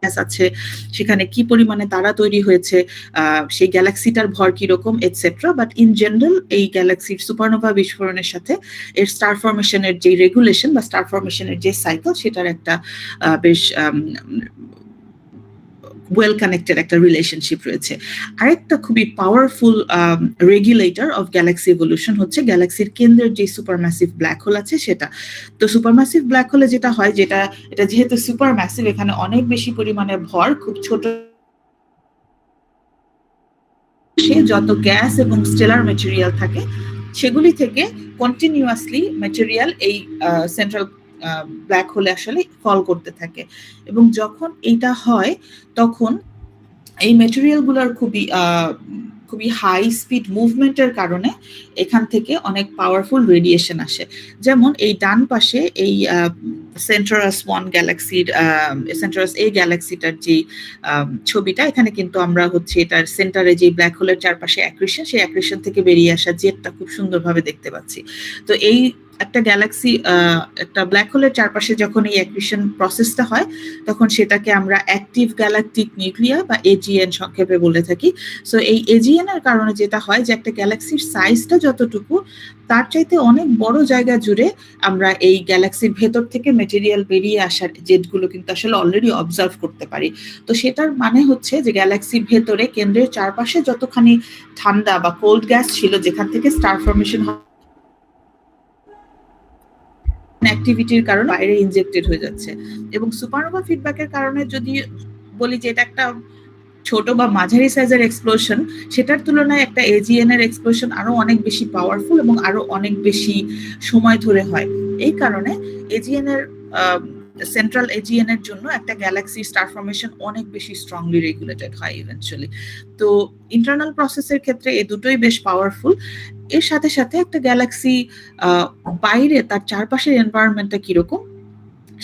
গ্যাস আছে, সেখানে কি পরিমাণে তারা তৈরি হয়েছে, সেই গ্যালাক্সিটার ভর কিরকম এটসেট্রা। বাট ইন জেনারেল এই গ্যালাক্সির সুপারনোভা বিস্ফোরণের সাথে এর স্টার ফরমেশনের যে রেগুলেশন বা স্টার ফরমেশনের যে সাইকেল, সেটার একটা বেশ ওয়েল কানেক্টেড একটা রিলেশনশিপ রয়েছে। আরেকটা খুবই powerful regulator of Galaxy evolution হচ্ছে গ্যালাক্সির কেন্দ্রের যে সুপারম্যাসিভ ব্ল্যাক হোল আছে সেটা। তো সুপারম্যাসিভ ব্ল্যাক হোলে যেটা হয়, এটা যেহেতু সুপারম্যাসিভ, এখানে অনেক বেশি পরিমাণে ভর, খুব ছোট যত গ্যাস এবং স্টেলার ম্যাটেরিয়াল থাকে সেগুলি থেকে কন্টিনিউয়াসলি ম্যাটেরিয়াল এই সেন্ট্রাল ব্ল্যাক হোলে আসলে ফল করতে থাকে। এবং যখন এইটা হয় তখন এই ম্যাটেরিয়ালগুলোর খুবই হাই স্পিড মুভমেন্টের কারণে এখান থেকে অনেক পাওয়ারফুল রেডিয়েশন আসে। যেমন এই ডান পাশে এই সেন্টারাস 1 গ্যালাক্সির সেন্টারাস এ গ্যালাক্সিটার যে ছবিটা, এখানে কিন্তু আমরা হচ্ছে এটার সেন্টারে যে ব্ল্যাক হোলের চারপাশে অ্যাক্রিশন, সেই অ্যাক্রিশন থেকে বেরিয়ে আসা জেটটা খুব সুন্দরভাবে দেখতে পাচ্ছি। তো এই একটা গ্যালাক্সি, একটা ব্ল্যাক হোলের চারপাশে যখন এই অ্যাক্রিশন প্রসেসটা হয়, তখন সেটাকে আমরা অ্যাক্টিভ গ্যালাকটিক নিউক্লিয়ার বা এজিএন সংক্ষেপে বলে থাকি। সো এই এজিএন এর কারণে যেটা হয় যে একটা গ্যালাক্সির সাইজটা যতটুকু, তার চাইতে অনেক বড় জায়গা জুড়ে আমরা এই গ্যালাক্সির ভেতর থেকে মেটেরিয়াল বেরিয়ে আসার জেটগুলো কিন্তু আসলে অলরেডি অবজার্ভ করতে পারি। তো সেটার মানে হচ্ছে যে গ্যালাক্সির ভেতরে কেন্দ্রের চারপাশে যতখানি ঠান্ডা বা কোল্ড গ্যাস ছিল, যেখান থেকে স্টার ফরমেশন অ্যাক্টিভিটির কারণে বাইরে ইনজেক্টেড হয়ে যাচ্ছে। এবং সুপারনোভা ফিডব্যাকের কারণে যদি বলি যে এটা একটা ছোট বা মাঝারি সাইজের এক্সপ্লোশন, সেটার তুলনায় একটা এজিএন এর এক্সপ্লোশন আরো অনেক বেশি পাওয়ারফুল এবং আরো অনেক বেশি সময় ধরে হয়। এই কারণে এজিএন এর সেন্ট্রাল এজিএন এর জন্য একটা গ্যালাক্সি স্টার ফরমেশন অনেক বেশি স্ট্রংলি রেগুলেটেড হয় ইভেন্চুয়ালি। তো ইন্টারনাল প্রসেসের ক্ষেত্রে এই দুটোই বেশ পাওয়ারফুল। এর সাথে সাথে একটা গ্যালাক্সি বাইরে তার চারপাশের এনভায়রনমেন্টটা কিরকম,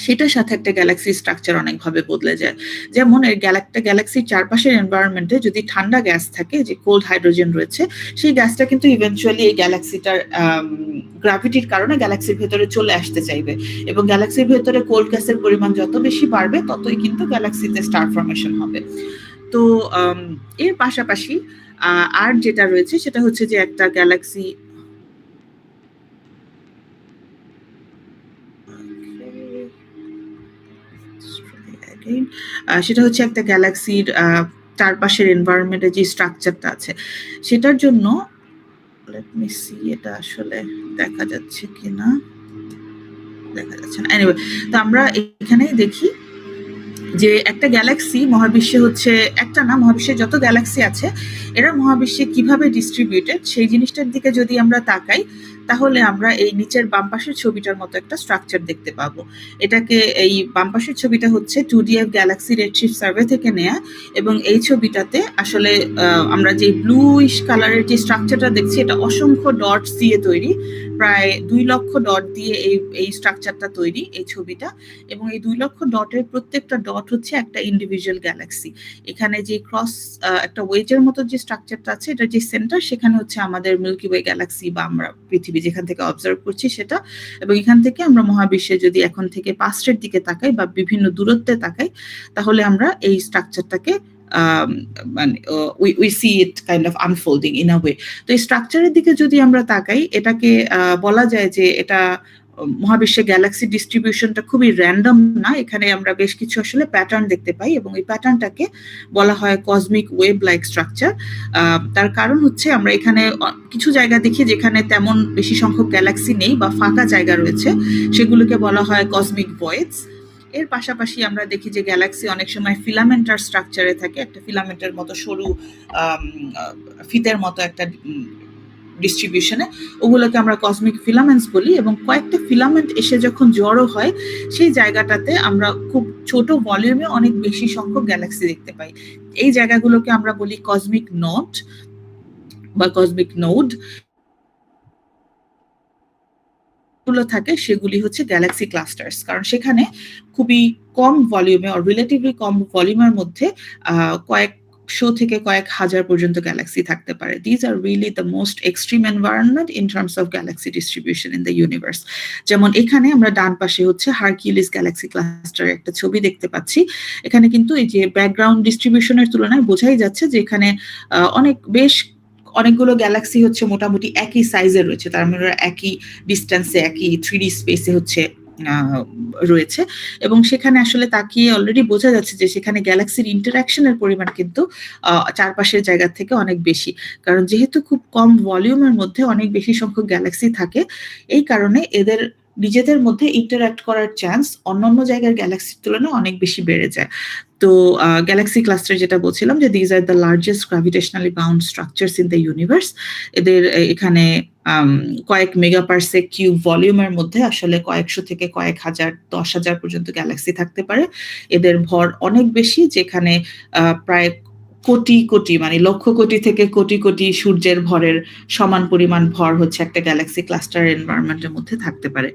সেটার সাথে একটা গ্যালাক্সির স্ট্রাকচার অনেকভাবে বদলে যায়। যেমন এর গ্যালাক্সির চারপাশের এনভায়রনমেন্টে যদি ঠান্ডা গ্যাস থাকে, যে কোল্ড হাইড্রোজেন রয়েছে, সেই গ্যাসটা কিন্তু ইভেন্চুয়ালি এই গ্যালাক্সিটার গ্র্যাভিটির কারণে গ্যালাক্সির ভেতরে চলে আসতে চাইবে। এবং গ্যালাক্সির ভেতরে কোল্ড গ্যাসের পরিমাণ যত বেশি বাড়বে, ততই কিন্তু গ্যালাক্সিতে স্টার ফরমেশন হবে। তো এর পাশাপাশি আর যেটা রয়েছে সেটা হচ্ছে যে একটা গ্যালাক্সি সেটা হচ্ছে একটা গ্যালাক্সির চারপাশের এনভায়রনমেন্টে যে স্ট্রাকচারটা আছে, সেটার জন্য লেট মি সি এটা আসলে দেখা যাচ্ছে কিনা, দেখা যাচ্ছে না। এনিওয়ে, তো আমরা এখানেই দেখি যে একটা গ্যালাক্সি মহাবিশ্বে হচ্ছে একটা না, মহাবিশ্বে যত গ্যালাক্সি আছে এরা মহাবিশ্বে কিভাবে ডিস্ট্রিবিউটেড, সেই জিনিসটার দিকে যদি আমরা তাকাই, তাহলে আমরা এই নিচের বাম পাশের ছবিটার মতো একটা স্ট্রাকচার দেখতে পাবো। এটাকে, এই বাম পাশের ছবিটা হচ্ছে 2DF গ্যালাক্সি রেডশিফট সার্ভে থেকে নেয়া। এবং এই ছবিটাতে আসলে আমরা যে ব্লুইশ কালারের যে স্ট্রাকচারটা দেখছি, এটা অসংখ্য ডটস দিয়ে তৈরি, প্রায় 2 লক্ষ ডট দিয়ে এই স্ট্রাকচারটা তৈরি, এই ছবিটা। এবং এই 2 লক্ষ ডটের প্রত্যেকটা ডট হচ্ছে একটা ইন্ডিভিজুয়াল গ্যালাক্সি। এখানে যে ক্রস একটা ওয়েজের মতো যে স্ট্রাকচারটা আছে, এটা যে সেন্টার, সেখানে হচ্ছে আমাদের মিল্কি ওয়ে গ্যালাক্সি বা আমরা পৃথিবী যেখান থেকে অবজার্ভ করছি সেটা। এবং এখান থেকে আমরা মহাবিশ্বে যদি এখন থেকে পাস্টের দিকে তাকাই বা বিভিন্ন দূরত্বে তাকাই, তাহলে আমরা এই স্ট্রাকচারটাকে মানে we see it kind of unfolding in a way. তো এই স্ট্রাকচারের দিকে যদি আমরা তাকাই, এটাকে বলা যায় যে এটা মহাবিশ্বে গ্যালাক্সি ডিস্ট্রিবিউশনটা খুবই র্যান্ডম না, এখানে আমরা বেশ কিছু আসলে প্যাটার্ন দেখতে পাই। এবং এই প্যাটার্নটাকে বলা হয় কসমিক ওয়েব লাইক স্ট্রাকচার। তার কারণ হচ্ছে আমরা এখানে কিছু জায়গা দেখি যেখানে তেমন বেশি সংখ্যক গ্যালাক্সি নেই বা ফাঁকা জায়গা রয়েছে, সেগুলোকে বলা হয় কসমিক ভয়েডস। এর পাশাপাশি আমরা দেখি যে গ্যালাক্সি অনেক সময় ফিলামেন্টার স্ট্রাকচারে থাকে, একটা ফিলামেন্টের মতো সরু ফিতের মতো একটা ডিস্ট্রিবিউশনে, ওগুলোকে আমরা কসমিক ফিলামেন্টস বলি। এবং কয়েকটা ফিলামেন্ট এসে যখন জড়ো হয়, সেই জায়গাটাতে আমরা খুব ছোট ভলিউমে অনেক বেশি সংখ্যক গ্যালাক্সি দেখতে পাই। এই জায়গাগুলোকে আমরা বলি কসমিক নট বা কসমিক নোড গুলো থাকে, সেগুলি হচ্ছে গ্যালাক্সি ক্লাস্টার্স। কারণ সেখানে খুবই কম ভলিউমে, রিলেটিভলি কম ভলিউমের মধ্যে কয়েক থেকে কয়েক হাজার পর্যন্ত গ্যালাক্সি থাকতে পারে। These are really the most extreme environment in terms of galaxy distribution in the universe. যেমন এখানে আমরা ডান পাশে হচ্ছে হারকিউলিস গ্যালাক্সি ক্লাস্টারের একটা ছবি দেখতে পাচ্ছি। এখানে কিন্তু এই যে ব্যাকগ্রাউন্ড ডিস্ট্রিবিউশনের তুলনায় বোঝাই যাচ্ছে যে এখানে অনেকগুলো গ্যালাক্সি হচ্ছে মোটামুটি একই সাইজের রয়েছে, তার মানে একই ডিস্টেন্সে, একই 3D স্পেসে হচ্ছে রয়েছে, এবং সেখানে আসলে তাকিয়ে অলরেডি বোঝা যাচ্ছে যে সেখানে গ্যালাক্সির ইন্টারঅ্যাকশনের পরিমাণ কিন্তু চারপাশের জায়গা থেকে অনেক বেশি, কারণ যেহেতু খুব কম ভলিউমের মধ্যে অনেক বেশি সংখ্যক গ্যালাক্সি থাকে, এই কারণে এদের নিজেদের মধ্যে ইন্টারঅ্যাক্ট করার চান্স অন্যান্য জায়গার গ্যালাক্সির তুলনায় অনেক বেশি বেড়ে যায়। তো গ্যালাক্সি ক্লাস্টার যেটা বলছিলাম যে these are the largest gravitationally bound structures in the universe. এদের এখানে কয়েক মেগাপারসেক কিউব ভলিউমের মধ্যে আসলে কয়েকশো থেকে কয়েক হাজার, 10,000 পর্যন্ত গ্যালাক্সি থাকতে পারে। এদের ভর অনেক বেশি, যেখানে প্রায় কোটি কোটি, মানে লক্ষ কোটি থেকে কোটি কোটি সূর্যের ভরের সমান পরিমাণ ভর হচ্ছে একটা গ্যালাক্সি ক্লাস্টার এনভায়রনমেন্টের মধ্যে থাকতে পারে।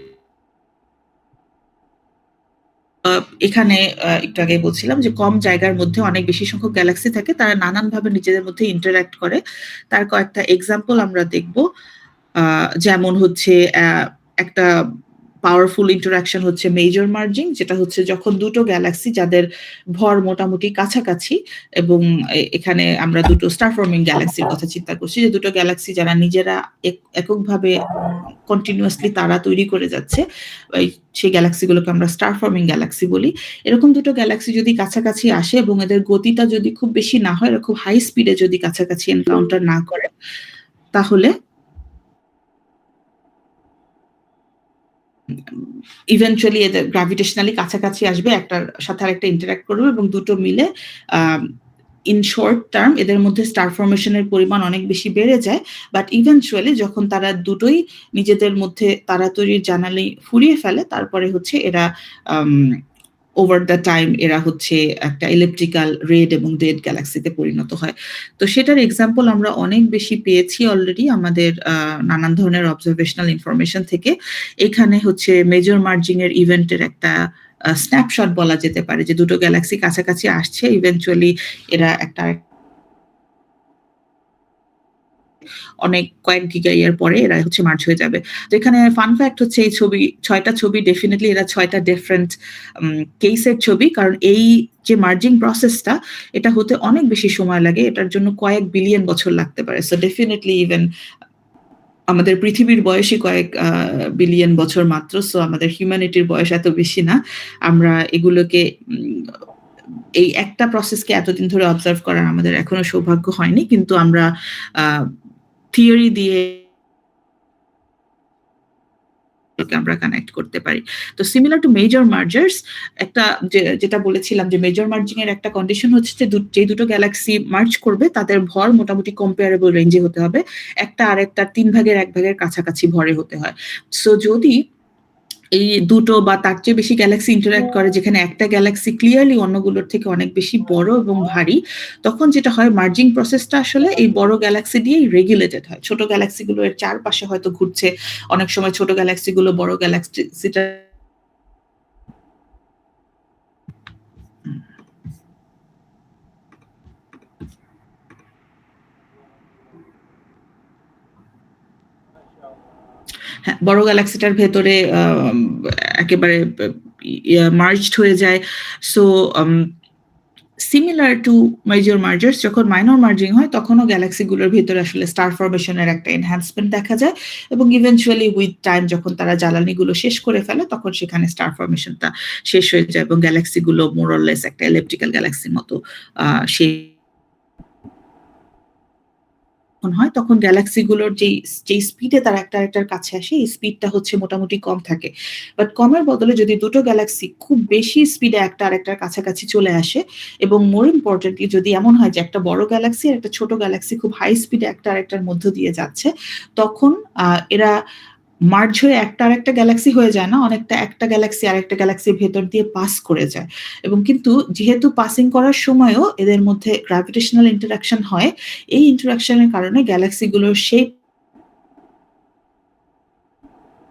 এখানে একটু আগে বলছিলাম যে কম জায়গার মধ্যে অনেক বেশি সংখ্যক গ্যালাক্সি থাকে, তারা নানানভাবে নিজেদের মধ্যে ইন্টারঅ্যাক্ট করে। তার কয়েকটা এক্সাম্পল আমরা দেখব। যেমন হচ্ছে একটা পাওয়ারফুল ইন্টারঅ্যাকশন হচ্ছে মেজর মার্জিং, যেটা হচ্ছে যখন দুটো গ্যালাক্সি যাদের ভর মোটামুটি কাছাকাছি, এবং এখানে আমরা দুটো স্টার ফর্মিং গ্যালাক্সির কথা চিন্তা করছি, যে দুটো গ্যালাক্সি যারা নিজেরা এককভাবে কন্টিনিউয়াসলি তারা তৈরি করে যাচ্ছে, সেই গ্যালাক্সিগুলোকে আমরা স্টার ফর্মিং গ্যালাক্সি বলি। এরকম দুটো গ্যালাক্সি যদি কাছাকাছি আসে এবং এদের গতিটা যদি খুব বেশি না হয়, এরকম হাই স্পিডে যদি কাছাকাছি এনকাউন্টার না করে, তাহলে ইভেন্চুয়ালি এদের গ্র্যাভিটেশনালি কাছাকাছি আসবে, একটার সাথে আরেকটা ইন্টারঅ্যাক্ট করবে, এবং দুটো মিলে ইন শর্ট টার্ম এদের মধ্যে স্টার ফর্মেশনের পরিমাণ অনেক বেশি বেড়ে যায়। বাট ইভেন্চুয়ালি যখন তারা দুটোই নিজেদের মধ্যে তারা তৈরির জানালি ফুরিয়ে ফেলে, তারপরে হচ্ছে এরা ওভার দ্য টাইম এরা হচ্ছে একটা ইলেকট্রিক্যাল রেড এবং ডেড গ্যালাক্সিতে পরিণত হয়। তো সেটার এক্সাম্পল আমরা অনেক বেশি পেয়েছি অলরেডি আমাদের নানান ধরনের অবজারভেশনাল ইনফরমেশন থেকে। এখানে হচ্ছে মেজর মার্জিং এর ইভেন্টের একটা স্ন্যাপশট বলা যেতে পারে, যে দুটো গ্যালাক্সি কাছাকাছি আসছে, ইভেন্চুয়ালি এরা একটা অনেক কয়েক গিগা ইয়ার পরে এরা হচ্ছে মার্জ হয়ে যাবে। যেখানে ফান ফ্যাক্ট হচ্ছে এই ছবি 6টা ছবি ডেফিনেটলি এরা 6টা ডিফারেন্ট কেসের ছবি, কারণ এই যে মার্জিং প্রসেসটা এটা হতে অনেক বেশি সময় লাগে, এটার জন্য কয়েক বিলিয়ন বছর লাগতে পারে। সো ডেফিনেটলি ইভেন আমাদের পৃথিবীর বয়সই কয়েক বিলিয়ন বছর মাত্র, সো আমাদের হিউম্যানিটির বয়স এত বেশি না। আমরা এগুলোকে এই একটা প্রসেসকে এতদিন ধরে অবজার্ভ করার আমাদের এখনো সৌভাগ্য হয়নি, কিন্তু আমরা থিওরি দিয়ে আমরা কানেক্ট করতে পারি। তো সিমিলার টু মেজর মার্জার্স, একটা যেটা বলেছিলাম যে মেজর মার্জিং এর একটা কন্ডিশন হচ্ছে যে দুটো গ্যালাক্সি মার্জ করবে তাদের ভর মোটামুটি কম্পেয়ারেবল রেঞ্জে হতে হবে, একটা আরেকটা 3 ভাগের 1 ভাগের কাছাকাছি ভরে হতে হয়। সো যদি এই দুটো বা তার চেয়ে বেশি গ্যালাক্সি ইন্টারঅ্যাক্ট করে, যেখানে একটা গ্যালাক্সি ক্লিয়ারলি অন্যগুলোর থেকে অনেক বেশি বড় এবং ভারী, তখন যেটা হয় মার্জিং প্রসেসটা আসলে এই বড় গ্যালাক্সি দিয়েই রেগুলেটেড হয়। ছোট গ্যালাক্সিগুলো এর চারপাশে হয়তো ঘুরছে, অনেক সময় ছোট গ্যালাক্সিগুলো বড় গ্যালাক্সিটা হ্যাঁ, বড় গ্যালাক্সিটার ভেতরে একেবারে মার্জড হয়ে যায়। সো সিমিলার টু মেজর মার্জার্স, যখন মাইনর মার্জিং হয় তখনও গ্যালাক্সিগুলোর ভিতরে আসলে স্টার ফরমেশনের একটা এনহ্যান্সমেন্ট দেখা যায়, এবং ইভেন্চুয়ালি উইথ টাইম যখন তারা জ্বালানিগুলো শেষ করে ফেলে তখন সেখানে স্টার ফরমেশনটা শেষ হয়ে যায়, এবং গ্যালাক্সিগুলো মোর অর লেস একটা ইলেকট্রিক্যাল গ্যালাক্সির মতো সেই হয়। তখন গ্যালাক্সিগুলোর যেই স্পিডে তারা একটা আরেকটার কাছে আসে, এই স্পিডটা হচ্ছে মোটামুটি কম থাকে। বাট কমের বদলে যদি দুটো গ্যালাক্সি খুব বেশি স্পিডে একটা আরেকটার কাছাকাছি চলে আসে, এবং মোর ইম্পর্টেন্টলি যদি এমন হয় যে একটা বড় গ্যালাক্সি আর একটা ছোট গ্যালাক্সি খুব হাই স্পিডে একটা আরেকটার মধ্য দিয়ে যাচ্ছে, তখন এরা মার্জ হয়ে একটা আরেকটা গ্যালাক্সি হয়ে যায় না, অনেকটা একটা গ্যালাক্সি আরেকটা গ্যালাক্সির ভেতর দিয়ে পাস করে যায়। এবং কিন্তু যেহেতু পাসিং করার সময়ও এদের মধ্যে গ্র্যাভিটেশনাল ইন্টারঅ্যাকশন হয়, এই ইন্টারঅ্যাকশনের কারণে গ্যালাক্সিগুলোর শেপ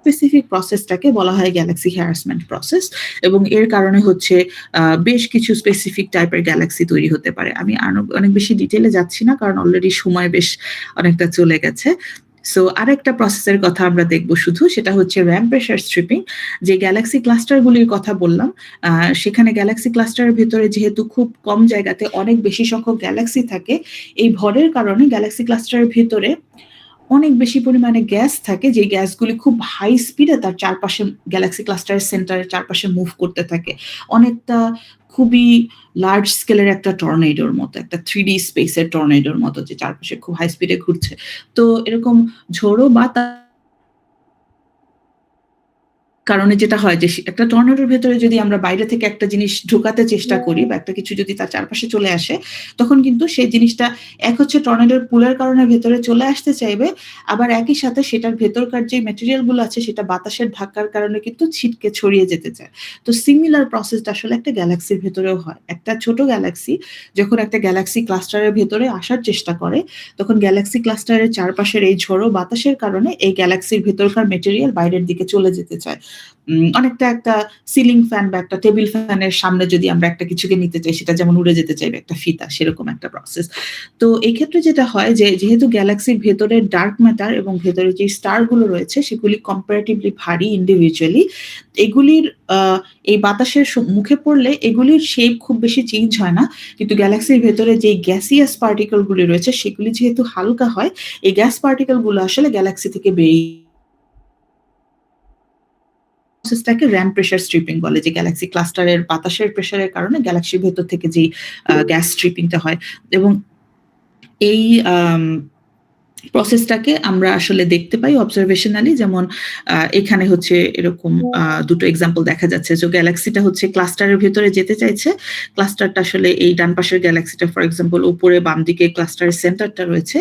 স্পেসিফিক প্রসেসটাকে বলা হয় গ্যালাক্সি হ্যারাসমেন্ট প্রসেস, এবং এর কারণে হচ্ছে বেশ কিছু স্পেসিফিক টাইপের গ্যালাক্সি তৈরি হতে পারে। আমি অনেক বেশি ডিটেইলে যাচ্ছি না, কারণ অলরেডি সময় বেশ অনেকটা চলে গেছে। সো আরেকটা প্রসেসের কথা আমরা দেখব শুধু, সেটা হচ্ছে র‍্যাম প্রেশার স্ট্রিপিং। যে গ্যালাক্সি ক্লাস্টারগুলির কথা বললাম, সেখানে গ্যালাক্সি ক্লাস্টারের ভেতরে যেহেতু খুব কম জায়গাতে অনেক বেশি সংখ্যক গ্যালাক্সি থাকে, এই ভরের কারণে গ্যালাক্সি ক্লাস্টারের ভেতরে অনেক বেশি পরিমাণে গ্যাস থাকে, যে গ্যাসগুলি খুব হাই স্পিডে তার চারপাশে, গ্যালাক্সি ক্লাস্টারের সেন্টারের চারপাশে মুভ করতে থাকে। অনেকটা খুবই লার্জ স্কেলের একটা টর্নেডোর মতো, একটা 3D স্পেসের টর্নেডোর মতো, যে চারপাশে খুব হাই স্পিডে ঘুরছে। তো এরকম ঝোড়ো বাতাস কারণে যেটা হয় যে একটা টর্নেডোর ভেতরে যদি আমরা বাইরে থেকে একটা জিনিস ঢোকাতে চেষ্টা করি বা একটা কিছু যদি তার চারপাশে চলে আসে, তখন কিন্তু সেই জিনিসটা এক হচ্ছে টর্নেডোর পুলের কারণে ভেতরে চলে আসতে চাইবে, আবার একই সাথে সেটার ভেতরকার যে ম্যাটেরিয়াল গুলো আছে সেটা বাতাসের ধাক্কার কারণে কিন্তু ছিটকে ছড়িয়ে যেতে চায়। তো সিমিলার প্রসেসটা আসলে একটা গ্যালাক্সির ভেতরেও হয়। একটা ছোট গ্যালাক্সি যখন একটা গ্যালাক্সি ক্লাস্টারের ভেতরে আসার চেষ্টা করে, তখন গ্যালাক্সি ক্লাস্টারের চারপাশের এই ঝোড়ো বাতাসের কারণে এই গ্যালাক্সির ভেতরকার ম্যাটেরিয়াল বাইরের দিকে চলে যেতে চায়। অনেকটা একটা সিলিং ফ্যান বা একটা টেবিল ফ্যানের সামনে যদি আমরা একটা কিছুকে নিতে চাই, সেটা যেমন উড়ে যেতে চাইবে একটা ফিতা, সেরকম একটা প্রসেস। তো এই ক্ষেত্রে যেটা হয় যে যেহেতু গ্যালাক্সির ভেতরে ডার্ক ম্যাটার এবং ভেতরে যে স্টার গুলো রয়েছে সেগুলি কম্পারেটিভলি ভারী ইন্ডিভিজুয়ালি, এগুলির এই বাতাসের মুখে পড়লে এগুলির শেপ খুব বেশি চেঞ্জ হয় না, কিন্তু গ্যালাক্সির ভেতরে যে গ্যাসিয়াস পার্টিকেল গুলি রয়েছে সেগুলি যেহেতু হালকা হয়, এই গ্যাস পার্টিকেল গুলো আসলে গ্যালাক্সি থেকে বেরিয়ে প্রসেসটাকে র‍্যাম প্রেশার স্ট্রিপিং বলে, যে গ্যালাক্সি ক্লাস্টারের বাতাসের প্রেশারের কারণে গ্যালাক্সির ভেতর থেকে যে গ্যাস স্ট্রিপিংটা হয়। এবং এই প্রসেসটাকে আমরা আসলে দেখতে পাই অবজারভেশনালি, যেমন এখানে হচ্ছে এরকম দুটো এক্সাম্পল দেখা যাচ্ছে, যে গ্যালাক্সিটা হচ্ছে ক্লাস্টারের ভেতরে যেতে চাইছে, ক্লাস্টারটা আসলে এই ডান পাশের গ্যালাক্সিটা ফর এক্সাম্পল উপরে বাম দিকে ক্লাস্টারের সেন্টারটা রয়েছে,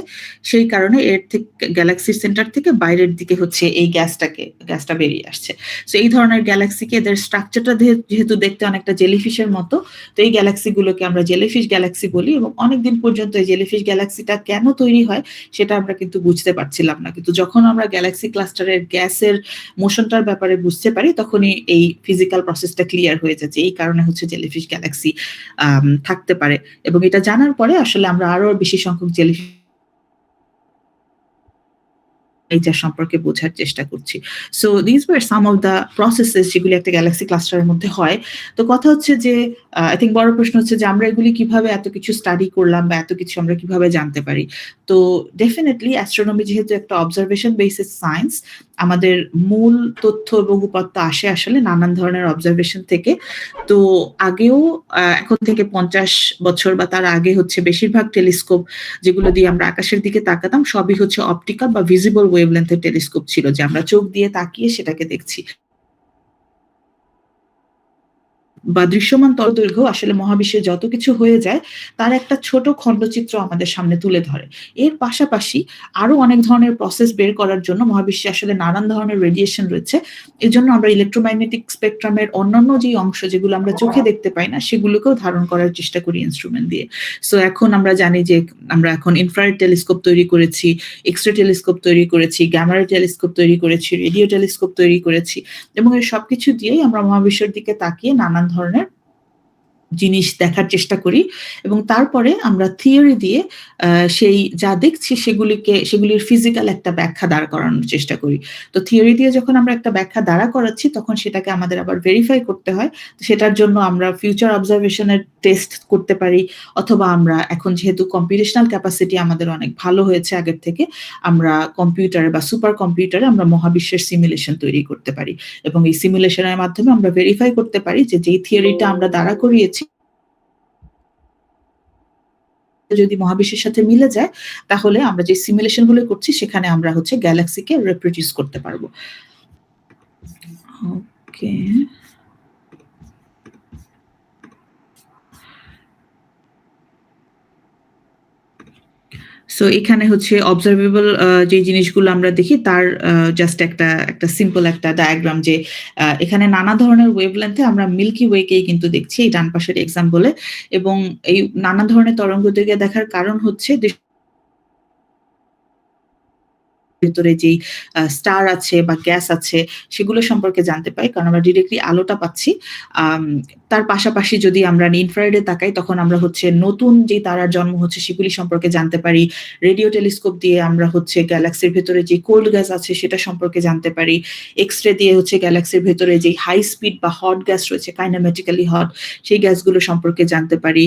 সেই কারণে এর থেকে গ্যালাক্সির সেন্টার থেকে বাইরের দিকে হচ্ছে এই গ্যাসটা বেরিয়ে আসছে। সো এই ধরনের গ্যালাক্সিকে এদের স্ট্রাকচারটা যেহেতু দেখতে অনেকটা জেলিফিশের মতো, তো এই গ্যালাক্সিগুলোকে আমরা জেলিফিশ গ্যালাক্সি বলি, এবং অনেকদিন পর্যন্ত এই জেলিফিশ গ্যালাক্সিটা কেন তৈরি হয় সেটা আমরা কিন্তু বুঝতে পারছিলাম না, কিন্তু যখন আমরা গ্যালাক্সি ক্লাস্টারের গ্যাসের মোশনটার ব্যাপারে বুঝতে পারি, তখনই এই ফিজিক্যাল প্রসেসটা ক্লিয়ার হয়ে যাচ্ছে, এই কারণে হচ্ছে জেলিফিশ গ্যালাক্সি থাকতে পারে। এবং এটা জানার পরে আসলে আমরা আরো বেশি সংখ্যক জেলিফিশ নেচার সম্পর্কে বোঝার চেষ্টা করছি। So this war some of the processes যেগুলি একটা গ্যালাক্সি ক্লাস্টারের মধ্যে হয়। তো কথা হচ্ছে যে আই থিংক বড় প্রশ্ন হচ্ছে যে আমরা এগুলি কিভাবে এত কিছু স্টাডি করলাম বা এত কিছু আমরা কিভাবে জানতে পারি। তো ডেফিনিটলি অ্যাস্ট্রোনমি যেহেতু একটা অবজারভেশন বেসিস সায়েন্স, আমাদের মূল তথ্য এবং উপাত্ত আসে আসলে নানান ধরনের অবজারভেশন থেকে। তো আগেও এখন থেকে ৫০ বছর বা তার আগে হচ্ছে বেশিরভাগ টেলিস্কোপ যেগুলো দিয়ে আমরা আকাশের দিকে তাকাতাম সবই হচ্ছে অপটিক্যাল বা ভিজিবল ওয়েভলেন্থের টেলিস্কোপ ছিল, যে আমরা চোখ দিয়ে তাকিয়ে সেটাকে দেখছি। বা দৃশ্যমান তরদৈর্ঘ্য আসলে মহাবিশ্বে যত কিছু হয়ে যায় তার একটা ছোট খণ্ডচিত্র আমাদের সামনে তুলে ধরে। এর পাশাপাশি আরো অনেক ধরনের প্রসেস বের করার জন্য মহাবিশ্বে আসলে নানান ধরনের রেডিয়েশন রয়েছে। এজন্য আমরা ইলেক্ট্রোম্যাগনেটিক স্পেকট্রামের অন্যান্য যে অংশ যেগুলো আমরা চোখে দেখতে পাই না সেগুলোকেও ধারণ করার চেষ্টা করি ইনস্ট্রুমেন্ট দিয়ে। সো এখন আমরা জানি যে আমরা এখন ইনফ্রারেড টেলিস্কোপ তৈরি করেছি, এক্স-রে টেলিস্কোপ তৈরি করেছি, গ্যামা রে টেলিস্কোপ তৈরি করেছি, রেডিও টেলিস্কোপ তৈরি করেছি, এবং এই সবকিছু দিয়েই আমরা মহাবিশ্বের দিকে তাকিয়ে নানান ধরনের জিনিস দেখার চেষ্টা করি, এবং তারপরে আমরা থিওরি দিয়ে সেই যা দেখছি সেগুলির ফিজিক্যাল একটা ব্যাখ্যা দাঁড় করানোর চেষ্টা করি। তো থিওরি দিয়ে যখন আমরা একটা ব্যাখ্যা দাঁড়া করাচ্ছি তখন সেটাকে আমাদের আবার ভেরিফাই করতে হয়। তো সেটার জন্য আমরা ফিউচার অবজারভেশন এর টেস্ট করতে পারি, অথবা আমরা এখন যেহেতু কম্পিউটেশনাল ক্যাপাসিটি আমাদের অনেক ভালো হয়েছে আগের থেকে, আমরা কম্পিউটারে বা সুপার কম্পিউটারে আমরা মহাবিশ্বের সিমুলেশন তৈরি করতে পারি, এবং এই সিমুলেশনের মাধ্যমে আমরা ভেরিফাই করতে পারি যে যেই থিওরিটা আমরা দাঁড়া করিয়েছি যদি মহাবিশ্বের সাথে মিলে যায়, তাহলে আমরা যে সিমুলেশন গুলো করছি সেখানে আমরা হচ্ছে গ্যালাক্সিকে রিপ্রোডিউস করতে পারবো। ওকে, সো এখানে হচ্ছে অবজারভেবল যে জিনিসগুলো আমরা দেখি তার জাস্ট একটা সিম্পল একটা ডায়াগ্রাম, যে এখানে নানা ধরনের ওয়েভলেন্থে আমরা মিল্কি ওয়েকেই কিন্তু দেখছি এই ডান পাশের এক্সাম্পলে, এবং এই নানা ধরনের তরঙ্গদৈর্ঘ্য দেখার কারণ হচ্ছে ভিতরে যেই স্টার আছে বা গ্যাস আছে সেগুলো সম্পর্কে জানতে পাই, কারণ আমরা ডিরেক্টলি আলোটা পাচ্ছি। তার পাশাপাশি যদি আমরা ইনফ্রারেডে তাকাই তখন আমরা হচ্ছে নতুন যে তারার জন্ম হচ্ছে সেগুলি সম্পর্কে জানতে পারি। রেডিও টেলিস্কোপ দিয়ে আমরা হচ্ছে গ্যালাক্সির ভেতরে যে কোল্ড গ্যাস আছে সেটা সম্পর্কে জানতে পারি। এক্স-রে দিয়ে হচ্ছে গ্যালাক্সির ভেতরে যে হাই স্পিড বা হট গ্যাস রয়েছে, কাইনেমেটিক্যালি হট, সেই গ্যাসগুলো সম্পর্কে জানতে পারি।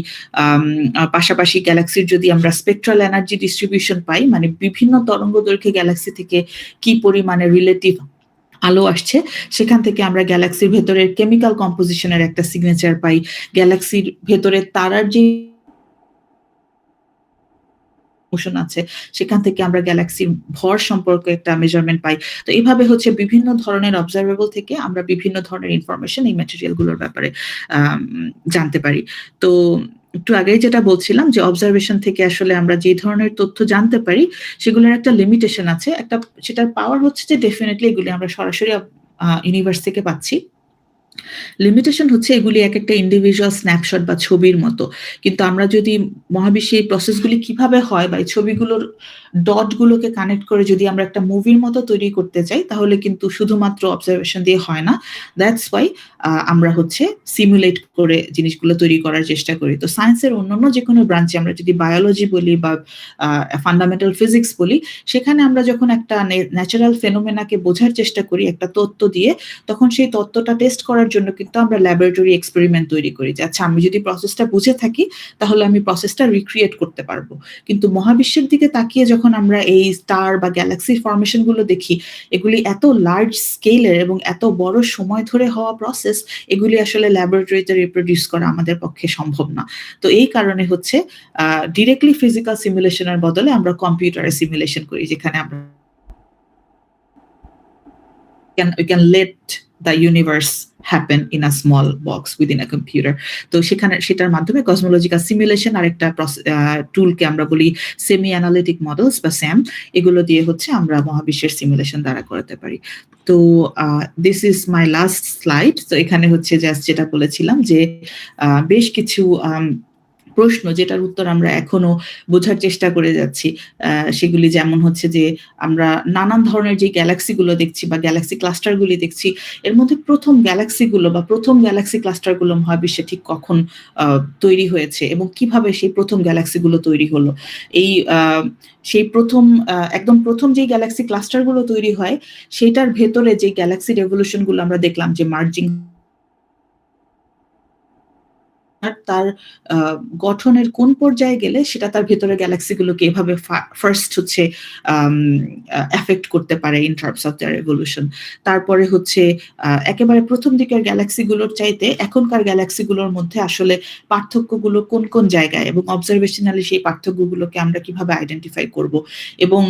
পাশাপাশি গ্যালাক্সির যদি আমরা স্পেকট্রাল এনার্জি ডিস্ট্রিবিউশন পাই, মানে বিভিন্ন তরঙ্গদৈর্ঘ্যে গ্যালাক্সি থেকে কি পরিমাণে রিলেটিভ আলো আসছে, সেখান থেকে আমরা গ্যালাক্সির ভেতরের কেমিক্যাল কম্পোজিশনের একটা সিগনেচার পাই। গ্যালাক্সির ভেতরে তারার যে মোশন আছে সেখান থেকে আমরা গ্যালাক্সির ভর সম্পর্কে একটা মেজারমেন্ট পাই। তো এইভাবে হচ্ছে বিভিন্ন ধরনের অবজারভেবল থেকে আমরা বিভিন্ন ধরনের ইনফরমেশন এই ম্যাটেরিয়ালগুলোর ব্যাপারে জানতে পারি। তো একটু আগেই যেটা বলছিলাম যে অবজারভেশন থেকে আসলে আমরা যে ধরনের তথ্য জানতে পারি সেগুলোর একটা লিমিটেশন আছে। সেটার পাওয়ার হচ্ছে যে ডেফিনেটলি এগুলি আমরা সরাসরি ইউনিভার্স থেকে পাচ্ছি। লিমিটেশন হচ্ছে এগুলি এক একটা ইন্ডিভিজুয়াল স্ন্যাপশট বা ছবির মতো, কিন্তু আমরা যদি মহাবিশ্বে এই প্রসেসগুলি কিভাবে হয় বা এই ছবিগুলোর ডটগুলোকে কানেক্ট করে যদি আমরা একটা মুভির মতো তৈরি করতে চাই তাহলে কিন্তু শুধুমাত্র অবজারভেশন দিয়ে হয় না। দ্যাটস ওয়াই আমরা হচ্ছে সিমুলেট করে জিনিসগুলো তৈরি করার চেষ্টা করি। তো সায়েন্সের অন্যান্য যে কোনো ব্রাঞ্চে, আমরা যদি বায়োলজি বলি বা ফান্ডামেন্টাল ফিজিক্স বলি, সেখানে আমরা যখন একটা ন্যাচারাল ফেনোমেনাকে বোঝার চেষ্টা করি একটা তত্ত্ব দিয়ে, তখন সেই তত্ত্বটা টেস্ট করার জন্য কিন্তু আমরা ল্যাবরেটরি এক্সপেরিমেন্ট তৈরি করি যে আচ্ছা আমি যদি প্রসেসটা বুঝে থাকি তাহলে আমি প্রসেসটা রিক্রিয়েট করতে পারবো। কিন্তু মহাবিশ্বের দিকে তাকিয়ে যখন আমরা এই স্টার বা গ্যালাক্সির ফরমেশন গুলো দেখি, এগুলি এত লার্জ স্কেলের এবং এত বড় সময় ধরে হওয়া প্রসেস, এগুলি আসলে ল্যাবরেটরিতে রিপ্রোডিউস করা আমাদের পক্ষে সম্ভব না। তো এই কারণে হচ্ছে ডিরেক্টলি ফিজিক্যাল সিমুলেশনের বদলে আমরা কম্পিউটারে সিমুলেশন করি, যেখানে আমরা we can let the universe happen in a small box within a computer. তো সেটার মাধ্যমে কসমোলজিক্যাল সিমুলেশন আর একটা টুলকে আমরা বলি সেমি অ্যানালিটিক মডেলস বা স্যাম, এগুলো দিয়ে হচ্ছে আমরা মহাবিশ্বের সিমুলেশন দ্বারা করতে পারি। তো this is my last slide. তো এখানে হচ্ছে জাস্ট যেটা বলেছিলাম যে বেশ কিছু প্রশ্ন যেটার উত্তর আমরা এখনো বোঝার চেষ্টা করে যাচ্ছি, সেগুলি যেমন হচ্ছে যে আমরা নানান ধরনের যে গ্যালাক্সিগুলো দেখছি বা গ্যালাক্সি ক্লাস্টারগুলি দেখছি, এর মধ্যে প্রথম গ্যালাক্সিগুলো বা প্রথম গ্যালাক্সি ক্লাস্টারগুলো মহাবিশ্বে ঠিক কখন তৈরি হয়েছে এবং কিভাবে সেই প্রথম গ্যালাক্সিগুলো তৈরি হলো। সেই একদম প্রথম যে গ্যালাক্সি ক্লাস্টারগুলো তৈরি হয় সেটার ভেতরে যে গ্যালাক্সি রেভলিউশনগুলো আমরা দেখলাম যে মার্জিং, তার গঠনের কোন পর্যায়ে গেলে সেটা তার ভেতরে গ্যালাক্সিগুলোকে এভাবে ফার্স্ট হচ্ছে এফেক্ট করতে পারে in terms of their evolution. তারপরে হচ্ছে একেবারে প্রথম দিকের গ্যালাক্সিগুলোর চাইতে এখনকার গ্যালাক্সিগুলোর মধ্যে আসলে পার্থক্যগুলো কোন কোন জায়গায়, এবং অবজারভেশনালি সেই পার্থক্যগুলোকে আমরা কিভাবে আইডেন্টিফাই করব, এবং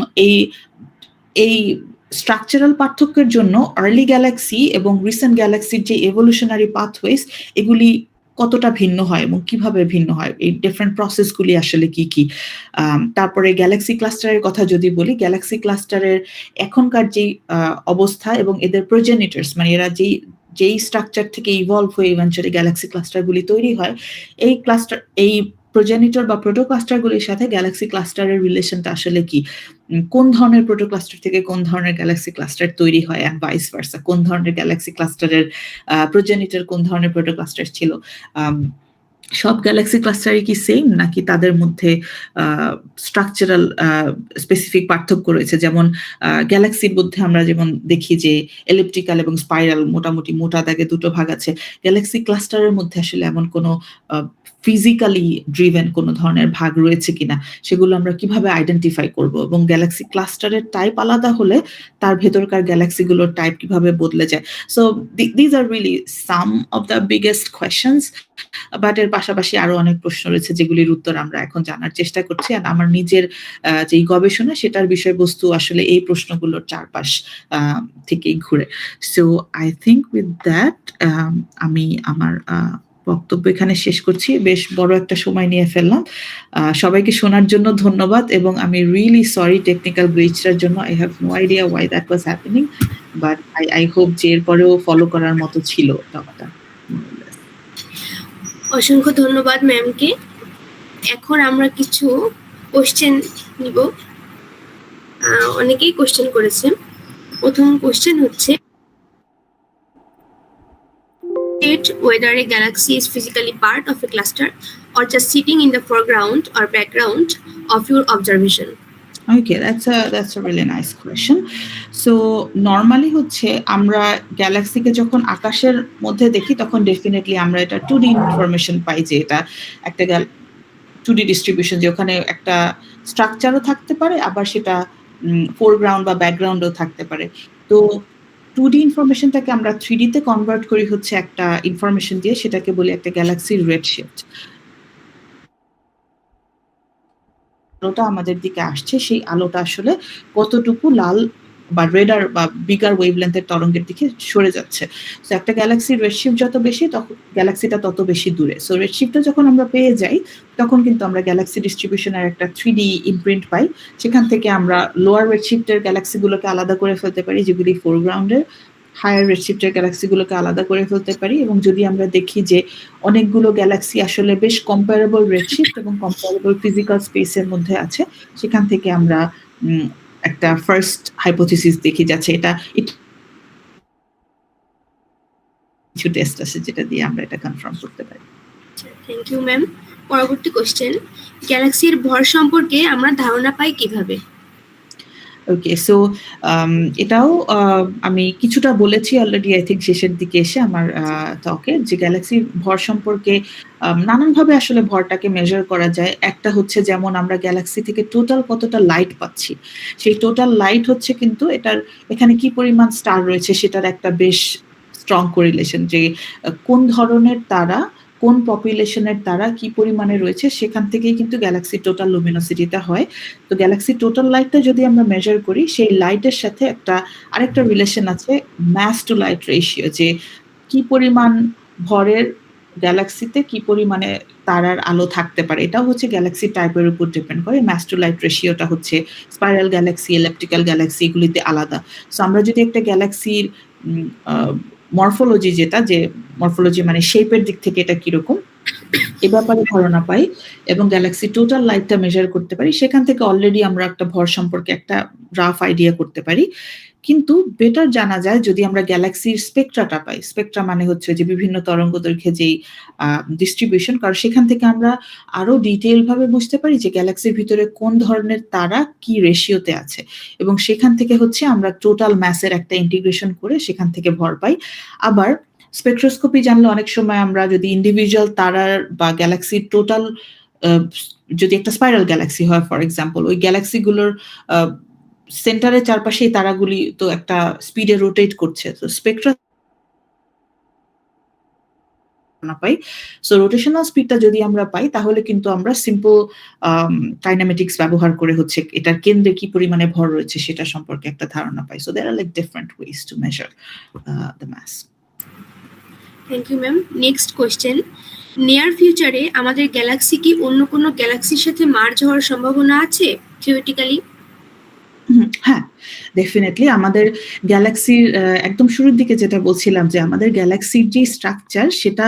এই স্ট্রাকচারাল পার্থক্যের জন্য আর্লি গ্যালাক্সি এবং রিসেন্ট গ্যালাক্সির যে এভলিউশনারি পাথওয়েজ, এগুলি কতটা ভিন্ন হয় এবং কিভাবে ভিন্ন হয়, এই ডিফারেন্ট প্রসেসগুলি আসলে কি কি। তারপরে গ্যালাক্সি ক্লাস্টারের কথা যদি বলি, গ্যালাক্সি ক্লাস্টারের এখনকার যে অবস্থা এবং এদের প্রোজেনিটরস, মানে এরা যেই স্ট্রাকচার থেকে ইভলভ হয়ে ইভেন্চুয়ালি গ্যালাক্সি ক্লাস্টারগুলি তৈরি হয়, এই প্রোজেনিটর বা প্রোটোক্লাস্টারগুলির সাথে গ্যালাক্সি ক্লাস্টারের রিলেশনটা আসলে কি, কোন ধরনের প্রোটোক্লাস্টার থেকে কোন ধরনের গ্যালাক্সি ক্লাস্টার তৈরি হয় অ্যান্ড ভাইস ভার্সা, কোন ধরনের গ্যালাক্সি ক্লাস্টারের প্রোজেনিটর কোন ধরনের প্রোটোক্লাস্টার ছিল, সব গ্যালাক্সি ক্লাস্টারই কি সেম নাকি তাদের মধ্যে স্ট্রাকচারাল স্পেসিফিক পার্থক্য রয়েছে। যেমন গ্যালাক্সির মধ্যে আমরা যেমন দেখি যে এলিপ্টিক্যাল এবং স্পাইরাল, মোটামুটি মোটা দাগে দুটো ভাগ আছে। গ্যালাক্সি ক্লাস্টারের মধ্যে আসলে এমন কোনো ফিজিক্যালি ড্রিভেন কোনো ধরনের ভাগ রয়েছে কিনা, সেগুলো আমরা কিভাবে আইডেন্টিফাই করব, এবং গ্যালাক্সি ক্লাস্টারের টাইপ আলাদা হলে তার ভেতরকার গ্যালাক্সিগুলোর টাইপ কিভাবে বদলে যায়। So these are really some of the biggest questions, but এর পাশাপাশি আরো অনেক প্রশ্ন রয়েছে যেগুলির উত্তর আমরা এখন জানার চেষ্টা করছি। আর আমার নিজের যেই গবেষণা সেটার বিষয়বস্তু আসলে এই প্রশ্নগুলোর চারপাশ থেকেই ঘুরে। So I think with that আমি আমার বক্তব্য এখানে শেষ করছি। বেশ বড় একটা সময় নিয়ে ফেললাম। সবাইকে শোনার জন্য ধন্যবাদ, এবং আমি রিয়েলি সরি টেকনিক্যাল গ্লিচটার জন্য। I have no idea why that was happening, but I hope যে এরপরেও ফলো করার মতো ছিল টকটা। অসংখ্য ধন্যবাদ ম্যামকে। এখন আমরা কিছু কোশ্চেন নিব। অনেকেই কোশ্চেন করেছে। প্রথম কোশ্চেন হচ্ছে whether a galaxy is physically part of a cluster or just sitting in the foreground or background of your observation. Okay, that's a really nice question. So normally হচ্ছে আমরা গ্যালাক্সিকে যখন আকাশের মধ্যে দেখি তখন ডেফিনেটলি আমরা এটা 2D ইনফরমেশন পাই যে এটা একটা 2D ডিস্ট্রিবিউশন, যে ওখানে একটা স্ট্রাকচারও থাকতে পারে, আবার সেটা ফোরগ্রাউন্ড বা ব্যাকগ্রাউন্ডও থাকতে পারে। তো 2D ইনফরমেশনটাকে আমরা 3D তে কনভার্ট করি হচ্ছে একটা ইনফরমেশন দিয়ে, সেটাকে বলি একটা গ্যালাক্সির রেডশিফট। আলোটা আমাদের দিকে আসছে, সেই আলোটা আসলে কতটুকু লাল বা রেডার বা বিগার ওয়েভলেন্থের তরঙ্গের দিকে সরে যাচ্ছে। সো একটা গ্যালাক্সির রেডশিফট যত বেশি তখন গ্যালাক্সিটা তত বেশি দূরে। সো রেডশিফটটা যখন আমরা পেয়ে যাই তখন কিন্তু আমরা গ্যালাক্সি ডিস্ট্রিবিউশনের একটা 3D ইমপ্রিন্ট পাই। সেখান থেকে আমরা লোয়ার রেডশিফটের গ্যালাক্সিগুলোকে আলাদা করে ফেলতে পারি, যেগুলি ফোরগ্রাউন্ডের। হায়ার রেডশিফটের গ্যালাক্সিগুলোকে আলাদা করে ফেলতে পারি, এবং যদি আমরা দেখি যে অনেকগুলো গ্যালাক্সি আসলে বেশ কম্পারেবল রেডশিফট এবং কম্পারেবল ফিজিক্যাল স্পেসের মধ্যে আছে, সেখান থেকে আমরা একটা ফার্স্ট হাইপোথিসিস দেখি যাচ্ছে এটা কিছু টেস্ট আছে যেটা দিয়ে আমরা এটা কনফার্ম করতে পারি। Thank you ma'am. পরবর্তী কোশ্চেন, গ্যালাক্সির ভর সম্পর্কে আমরা ধারণা পাই কিভাবে? ওকে, সো এটাও আমি কিছুটা বলেছি অলরেডি, আই থিঙ্ক শেষের দিকে এসে আমার টকে, যে গ্যালাক্সির ভর সম্পর্কে নানানভাবে আসলে ভরটাকে মেজার করা যায়। একটা হচ্ছে যেমন আমরা গ্যালাক্সি থেকে টোটাল কতটা লাইট পাচ্ছি, সেই টোটাল লাইট হচ্ছে কিন্তু এখানে কি পরিমাণ স্টার রয়েছে সেটার একটা বেশ স্ট্রং কোরিলেশন, যে কোন ধরনের তারা, কোন পপুলেশনের তারা কি পরিমাণে রয়েছে, সেখান থেকেই কিন্তু গ্যালাক্সির টোটাল লুমিনোসিটিটা হয়। তো গ্যালাক্সির টোটাল লাইটটা যদি আমরা মেজার করি, সেই লাইটের সাথে আরেকটা রিলেশন আছে, ম্যাস টু লাইট রেশিও, যে কি পরিমাণ ভরের গ্যালাক্সিতে কি পরিমাণে তারার আলো থাকতে পারে, এটাও হচ্ছে গ্যালাক্সি টাইপের উপর ডিপেন্ড করে। ম্যাস টু লাইট রেশিওটা হচ্ছে স্পাইরাল গ্যালাক্সি, এলিপ্টিক্যাল গ্যালাক্সি এগুলিতে আলাদা। সো আমরা যদি একটা গ্যালাক্সির মরফোলজি, যে মরফোলজি মানে শেপের দিক থেকে এটা কিরকম, এ ব্যাপারে ধারণা পাই এবং গ্যালাক্সি টোটাল লাইটটা মেজার করতে পারি, সেখান থেকে অলরেডি আমরা একটা ভর সম্পর্কে একটা রাফ আইডিয়া করতে পারি। কিন্তু বেটার জানা যায় যদি আমরা গ্যালাক্সির স্পেকট্রাটা পাই। স্পেকট্রা মানে হচ্ছে যে বিভিন্ন তরঙ্গ দৈর্ঘ্যে যেই ডিস্ট্রিবিউশন, কারণ সেখান থেকে আমরা আরো ডিটেইল ভাবে বুঝতে পারি যে গ্যালাক্সির ভিতরে কোন ধরনের তারা কি রেশিওতে আছে, এবং সেখান থেকে হচ্ছে আমরা টোটাল ম্যাসের একটা ইন্টিগ্রেশন করে সেখান থেকে ভর পাই। আবার স্পেকট্রোস্কোপি জানলে অনেক সময় আমরা যদি ইন্ডিভিজুয়াল তারার বা গ্যালাক্সির টোটাল, যদি একটা স্পাইরাল গ্যালাক্সি হয় ফর এক্সাম্পল, ওই গ্যালাক্সিগুলোর সেন্টারের চারপাশে এই তারাগুলি তো একটা স্পিডে রোটেট করছে, তো স্পেকট্রা পাই। সো রোটেশনাল স্পিডটা যদি আমরা পাই তাহলে কিন্তু আমরা সিম্পল কাইনেমেটিক্স ব্যবহার করে হচ্ছে এটার কেন্দ্রে কি পরিমাণে ভর রয়েছে সেটা সম্পর্কে একটা ধারণা পাই। So there are like different ways to measure the mass. Thank you ma'am. Next question, near ফিউচারে আমাদের গ্যালাক্সি কি অন্য কোনো গ্যালাক্সির সাথে মার্জ হওয়ার সম্ভাবনা আছে থিওরিটিক্যালি? হ্যাঁ, ডেফিনেটলি আমাদের গ্যালাক্সির একদম শুরুর দিকে যেটা বলছিলাম যে আমাদের গ্যালাক্সির যে স্ট্রাকচার সেটা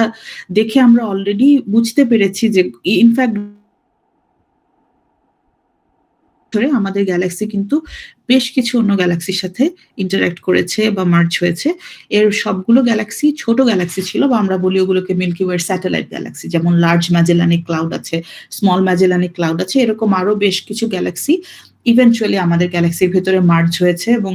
দেখে আমরা অলরেডি বুঝতে পেরেছি যে ইনফ্যাক্ট আমাদের গ্যালাক্সি কিন্তু বেশ কিছু অন্য গ্যালাক্সির সাথে ইন্টারঅ্যাক্ট করেছে বা মার্জ হয়েছে। এর সবগুলো গ্যালাক্সি ছোট গ্যালাক্সি ছিল, বা আমরা বলি ওগুলোকে মিল্কি ওয়ের স্যাটেলাইট গ্যালাক্সি। যেমন লার্জ ম্যাজেলানিক ক্লাউড আছে, স্মল ম্যাজেলানিক ক্লাউড আছে, এরকম আরো বেশ কিছু গ্যালাক্সি ইভেন্চুয়ালি আমাদের গ্যালাক্সির ভেতরে মার্জ হয়েছে, এবং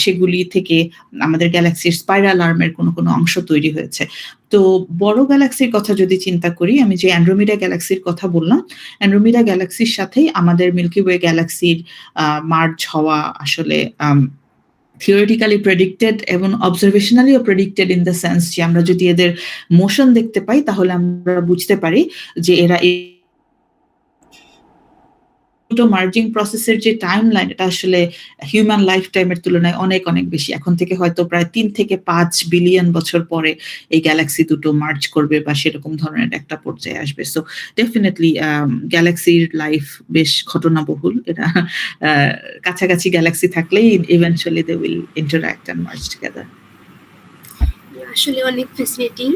সেগুলি থেকে আমাদের গ্যালাক্সির স্পাইরাল আর্মের কোনো অংশ তৈরি হয়েছে। তো বড় গ্যালাক্সির কথা যদি চিন্তা করি, আমি যে অ্যান্ড্রোমিডা গ্যালাক্সির কথা বললাম, অ্যান্ড্রোমিডা গ্যালাক্সির সাথেই আমাদের মিল্কি ওয়ে গ্যালাক্সির মার্জ হওয়া আসলে থিওরিটিক্যালি প্রেডিক্টেড এবং অবজারভেশনালিও প্রেডিক্টেড ইন দ্য সেন্স যে আমরা যদি এদের মোশন দেখতে পাই তাহলে আমরা বুঝতে পারি যে এরা মার্জিং প্রসেসের যে টাইমলাইন এটা আসলে হিউম্যান লাইফ টাইমের তুলনায় অনেক অনেক বেশি। এখন থেকে হয়তো প্রায় 3 থেকে 5 বিলিয়ন বছর পরে এই গ্যালাক্সি দুটো মার্জ করবে বা সেরকম ধরনের একটা পর্যায়ে আসবে। সো ডেফিনেটলি গ্যালাক্সির লাইফ বেশ ঘটনাবহুল। এটা কাছাকাছি গ্যালাক্সি থাকলেই eventually they will interact and merge together. আসলে অনেক fascinating.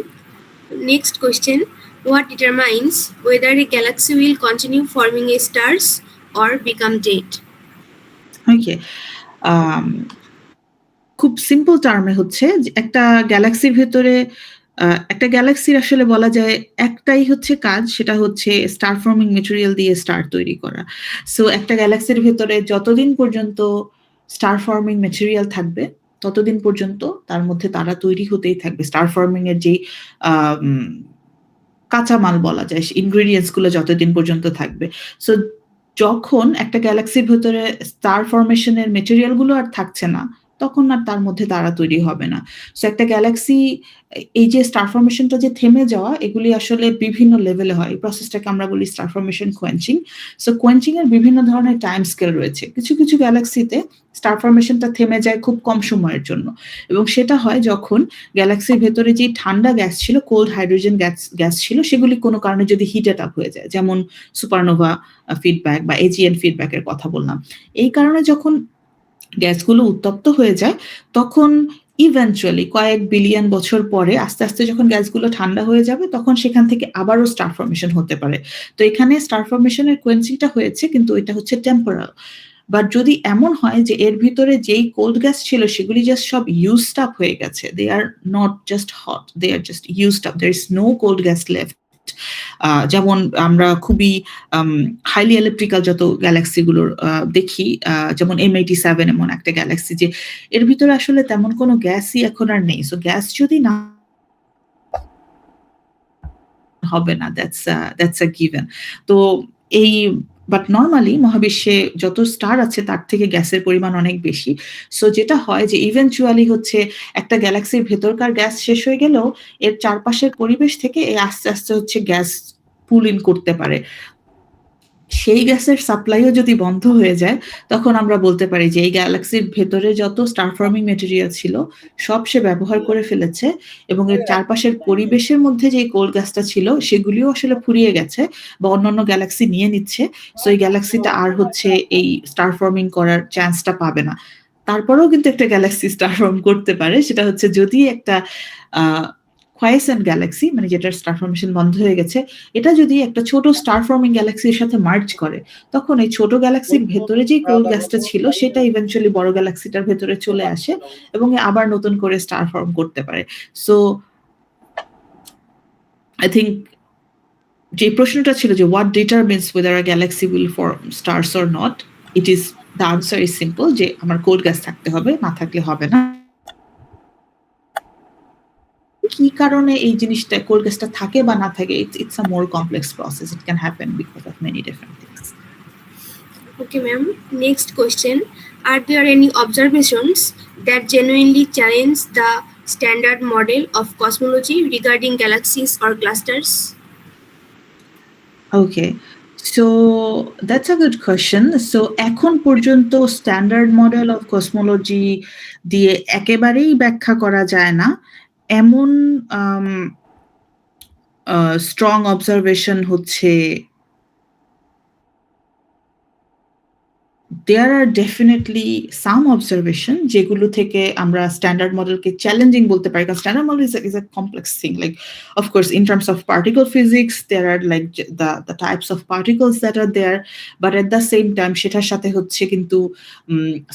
Next question, what determines whether a galaxy will continue forming a stars or become dead? ওকে। আম খুব সিম্পল টার্মে হচ্ছে যে একটা গ্যালাক্সির ভেতরে একটা গ্যালাক্সির আসলে বলা যায় একটাই হচ্ছে কাজ, সেটা হচ্ছে স্টার ফর্মিং ম্যাটেরিয়াল দিয়ে স্টার তৈরি করা। সো একটা গ্যালাক্সির ভেতরে যতদিন পর্যন্ত স্টার ফর্মিং ম্যাটেরিয়াল থাকবে, ততদিন পর্যন্ত তার মধ্যে তারা তৈরি হতেই থাকবে। স্টার ফর্মিং এর যেই আম কাঁচামাল বলা যায়, ইনগ্রেডিয়েন্টস গুলো যতদিন পর্যন্ত থাকবে। সো যখন একটা গ্যালাক্সির ভেতরে স্টার ফরমেশন এর মেটেরিয়াল গুলো আর থাকছে না, তখন আর তার মধ্যে তারা তৈরি হবে না। সো একটা গ্যালাক্সি এই যে স্টার ফরমেশনটা যে থেমে যাওয়া, এগুলি আসলে বিভিন্ন লেভেলে হয়। এই প্রসেসটাকে আমরা বলি star formation quenching. So quenching এর বিভিন্ন ধরনের টাইম স্কেল রয়েছে। কিছু, কিছু গ্যালাক্সিতে স্টার ফরমেশনটা থেমে যায় খুব কম সময়ের জন্য। এবং সেটা হয় যখন গ্যালাক্সির ভেতরে যে ঠান্ডা গ্যাস ছিল, কোল্ড হাইড্রোজেন গ্যাস ছিল, সেগুলি কোনো কারণে যদি হিটেড আপ হয়ে যায়। যেমন সুপারনোভা ফিডব্যাক বা এজিএন ফিডব্যাক এর কথা বললাম। এই কারণে যখন গ্যাসগুলো উত্তপ্ত হয়ে যায়, তখন ইভেনচুয়ালি কয়েক বিলিয়ন বছর পরে আস্তে, আস্তে যখন গ্যাসগুলো ঠান্ডা হয়ে যাবে, তখন সেখান থেকে আবারও স্টার ফরমেশন হতে পারে। তো এখানে স্টার ফরমেশন এর কোয়েঞ্চিংটা হয়েছে, কিন্তু এটা হচ্ছে টেম্পোরাল। বাট যদি এমন হয় যে এর ভিতরে যেই কোল্ড গ্যাস ছিল সেগুলি জাস্ট সব ইউজড আপ হয়ে গেছে, they are not just hot, they are just used up, there is no cold gas left. যেমন আমরা খুবই হাইলি ইলেকট্রিক্যাল যত গ্যালাক্সি গুলোর দেখি, যেমন M87 এমন একটা গ্যালাক্সি, যে এর ভিতরে আসলে তেমন কোনো গ্যাসই এখন আর নেই। সো গ্যাস যদি না হবে না, দ্যাটস আ গিভেন। তো এই বাট নরমালি মহাবিশ্বে যত স্টার আছে তার থেকে গ্যাসের পরিমাণ অনেক বেশি। সো যেটা হয় যে ইভেনচুয়ালি হচ্ছে একটা গ্যালাক্সির ভেতরকার গ্যাস শেষ হয়ে গেলেও এর চারপাশের পরিবেশ থেকে আস্তে, আস্তে হচ্ছে গ্যাস পুল ইন করতে পারে। সেই গ্যাসের সাপ্লাইও যদি বন্ধ হয়ে যায়, তখন আমরা বলতে পারি যে এই গ্যালাক্সির ভেতরে যত স্টার ফর্মিং ম্যাটেরিয়াল ছিল, সব সে ব্যবহার করে ফেলেছে এবং এর চারপাশের পরিবেশের মধ্যে যে কোল্ড গ্যাসটা ছিল, সেগুলিও আসলে ফুরিয়ে গেছে বা অন্যান্য গ্যালাক্সি নিয়ে নিচ্ছে। সো এই গ্যালাক্সিটা আর হচ্ছে এই স্টার ফর্মিং করার চান্সটা পাবে না। তারপরেও কিন্তু একটা গ্যালাক্সি স্টার ফর্ম করতে পারে। সেটা হচ্ছে যদি একটা আ কোয়াইসেন্ট গ্যালাক্সি, মানে যেটার স্টার ফর্মেশন বন্ধ হয়ে গেছে, এটা যদি একটা ছোট স্টার ফর্মিং গ্যালাক্সির সাথে মার্জ করে, তখন এই ছোট গ্যালাক্সির ভেতরে যেই কোল্ড গ্যাসটা ছিল, সেটা ইভেনচুয়ালি বড় গ্যালাক্সিটার ভেতরে চলে আসে এবং আবার নতুন করে স্টার ফর্ম করতে পারে। সো আই থিংক যে প্রশ্নটা ছিল যে what ডিটারমিনস whether a galaxy will form stars or not, it is, the answer is simple, যে আমার কোল্ড গ্যাস থাকতে হবে, না থাকলে হবে না। কি কারণে এই জিনিসটা কোল্ড গ্যাসটা থাকে বা না থাকে, it's a more complex process. It can happen because of many different things. Okay, ma'am. Next question. Are there any observations that genuinely challenge the standard model of cosmology regarding galaxies or clusters? Okay. So that's a good question. So এখন পর্যন্ত standard model of cosmology দিয়ে একেবারেই ব্যাখ্যা করা যায় না এমন strong observation হচ্ছে, there are definitely some observation যেগুলো থেকে আমরা স্ট্যান্ডার্ড মডেলকে চ্যালেঞ্জিং বলতে পারি, কারণ standard model is a complex thing. Like, of course, in terms of particle physics, there are like the types of particles that are there, but at the same time সেটার সাথে হচ্ছে কিন্তু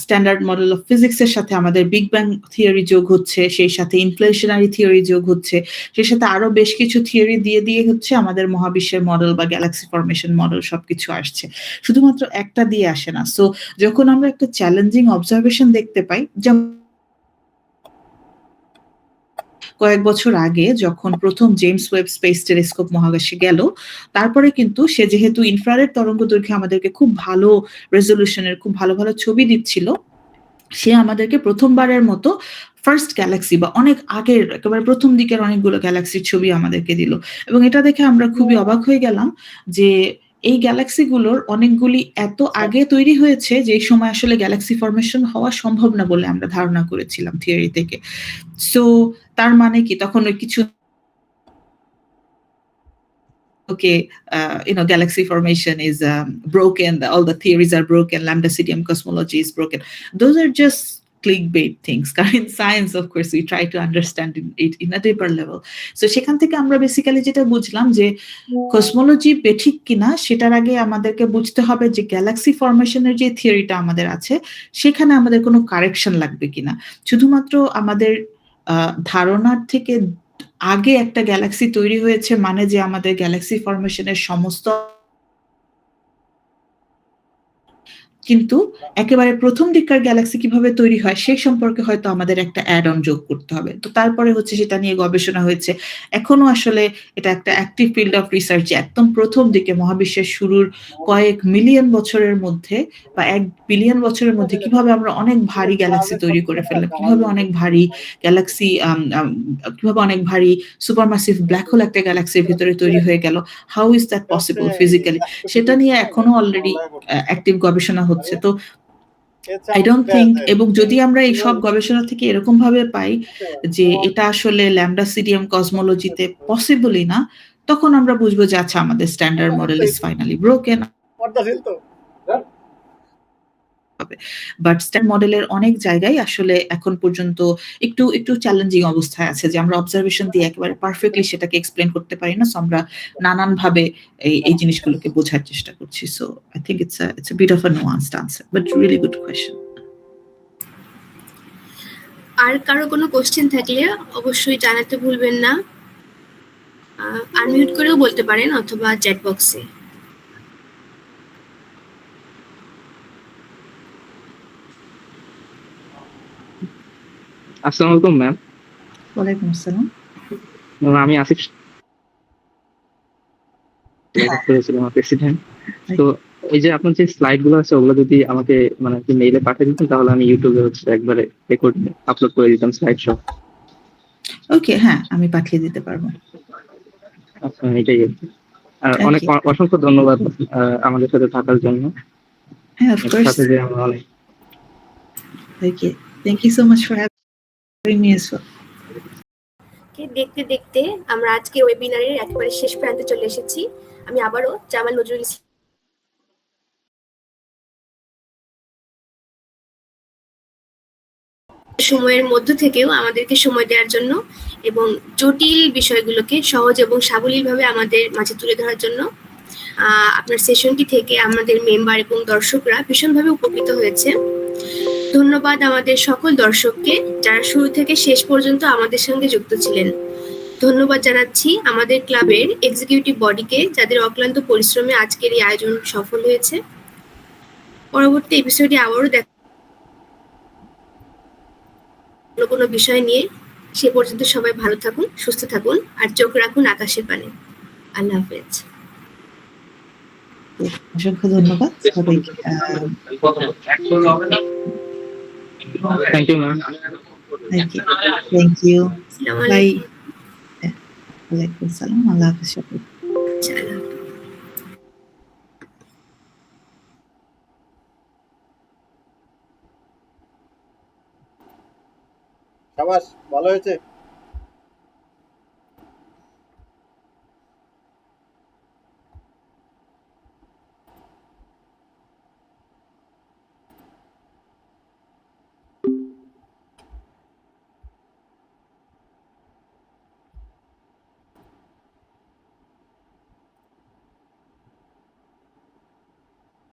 standard model of physics এর সাথে আমাদের big bang theory যোগ হচ্ছে, সেই সাথে ইনফ্লেশনারি থিওরি যোগ হচ্ছে, সেই সাথে আরো বেশ কিছু থিওরি দিয়ে হচ্ছে আমাদের মহাবিশ্বের মডেল বা গ্যালাক্সি ফরমেশন মডেল সবকিছু আসছে। শুধুমাত্র একটা দিয়ে আসে না। সো যখন আমরা একটা চ্যালেঞ্জিং অবজারভেশন দেখতে পাই, যেমন কয়েক বছর আগে যখন প্রথম জেমস ওয়েব স্পেস টেলিস্কোপ মহাকাশে গেল, তারপরে কিন্তু সে যেহেতু ইনফ্রারেড তরঙ্গদৈর্ঘ্যে আমাদেরকে খুব ভালো রেজোলিউশনের খুব ভালো, ভালো ছবি দিচ্ছিল, সে আমাদেরকে প্রথমবারের মতো ফার্স্ট গ্যালাক্সি বা অনেক আগের একেবারে প্রথম দিকের অনেকগুলো গ্যালাক্সির ছবি আমাদেরকে দিল। এবং এটা দেখে আমরা খুবই অবাক হয়ে গেলাম যে এই গ্যালাক্সিগুলোর অনেকগুলি এত আগে তৈরি হয়েছে যে এই সময় আসলে গ্যালাক্সি ফরমেশন হওয়া সম্ভব না বলে আমরা ধারণা করেছিলাম থিওরি থেকে। সো তার মানে কি, তখন ওই কিছু okay, galaxy formation is broken, all the theories are broken, lambda-CDM cosmology is broken. Those are just clickbait things. কারণ in science, of course, we try to understand it in a deeper level. So সেখান থেকে আমরা basically যেটা বুঝলাম যে cosmology বেঠিক কিনা সেটার আগে আমাদেরকে বুঝতে হবে যে গ্যালাক্সি ফরমেশনের যে থিওরিটা আমাদের আছে সেখানে আমাদের কোনো কারেকশন লাগবে কিনা। শুধুমাত্র আমাদের ধারণার থেকে আগে একটা গ্যালাক্সি তৈরি হয়েছে মানে যে আমাদের গ্যালাক্সি ফরমেশনের সমস্ত, কিন্তু একেবারে প্রথম দিককার গ্যালাক্সি কিভাবে তৈরি হয় সেই সম্পর্কে হয়তো আমাদের একটা অ্যাড অন যোগ করতে হবে। তো তারপরে হচ্ছে সেটা নিয়ে গবেষণা হয়েছে। এখনো আসলে এটা একটা অ্যাক্টিভ ফিল্ড অফ রিসার্চ। একদম প্রথম দিকে মহাবিশ্বের শুরুর কয়েক মিলিয়ন বছরের মধ্যে বা 1 বিলিয়ন বছরের মধ্যে কিভাবে আমরা অনেক ভারী গ্যালাক্সি তৈরি করে ফেললাম, কিভাবে অনেক ভারী গ্যালাক্সি কিভাবে অনেক ভারী সুপারম্যাসিভ ব্ল্যাক হোল একটা গ্যালাক্সির ভিতরে তৈরি হয়ে গেল, how is that possible physically, সেটা নিয়ে এখনো অলরেডি অ্যাক্টিভ গবেষণা হচ্ছে। তো আই ডোন্ট থিংক, এবং যদি আমরা এই সব গবেষণা থেকে এরকম ভাবে পাই যে এটা আসলে ল্যামডা সিডিএম কসমোলজিতে পসিবলই না, তখন আমরা বুঝবো যে আচ্ছা আমাদের standard model is finally broken. But standard মডেলের অনেক জায়গায় আসলে এখন পর্যন্ত একটু একটু চ্যালেঞ্জিং অবস্থায় আছে যে আমরা অবজারভেশন দিয়ে একেবারে পারফেক্টলি সেটাকে এক্সপ্লেন করতে পারি না। সো আমরা নানান ভাবে এই জিনিসগুলোকে বোঝার চেষ্টা করছি। So I think it's a bit of a nuanced answer, but really good question. আর কারো কোনো কোশ্চেন থাকলে অবশ্যই জানাতে ভুলবেন না। আনমিউট করেও বলতে পারেন অথবা চ্যাট বক্সে। আসসালামু আলাইকুম ম্যাম। ওয়ালাইকুম আসসালাম। আমি আসিফ করেছিলাম প্রেসিডেন্ট। তো এই যে আপনার যে স্লাইড গুলো আছে ওগুলো যদি আমাকে মানে মেইলে পাঠিয়ে দিতেন তাহলে আমি ইউটিউবে হচ্ছে একবারে রেকর্ড আপলোড করে দিতাম স্লাইড সহ। ওকে, হ্যাঁ আমি পাঠিয়ে দিতে পারবো। আচ্ছা, এটাই আর কি। আর অনেক অসংখ্য ধন্যবাদ আমাদের সাথে থাকার জন্য। হ্যাঁ, অফ কোর্স। সাথে যে আমরা অনেক okay, thank you so much for having me as well. দেখতে দেখতে আমরা আজকে ওয়েবিনারের একেবারে শেষ প্রান্তে চলে এসেছি। আমি আবারও জামাল নজরুল সময়ের মধ্য থেকেও আমাদেরকে সময় দেওয়ার জন্য এবং জটিল বিষয়গুলোকে সহজ এবং সাবলীলভাবে আমাদের মাঝে তুলে ধরার জন্য আপনার সেশনটি থেকে আমাদের মেম্বার এবং দর্শকরা ভীষণভাবে উপকৃত হয়েছে। ধন্যবাদ আমাদের সকল দর্শককে যারা শুরু থেকে শেষ পর্যন্ত আমাদের সঙ্গে যুক্ত ছিলেন। ধন্যবাদ জানাচ্ছি আমাদের ক্লাবের এক্সিকিউটিভ বডিকে যাদের অক্লান্ত পরিশ্রমে আজকের এই আয়োজন সফল হয়েছে। পরবর্তী এপিসোডে আবারও দেখা কোনো বিষয় নিয়ে। সে পর্যন্ত সবাই ভালো থাকুন, সুস্থ থাকুন আর চোখ রাখুন আকাশের পানে। আল্লাহ হাফেজ। অসংখ্য ধন্যবাদ সবাইকে। Thank you ma'am. Thank you. Bye. আসসালামু ওয়ালাইকুম আসসালাম। আল্লাহ হাফেজ সবাইকে। আলাইকুম। শাবাশ, ভালো হয়েছে।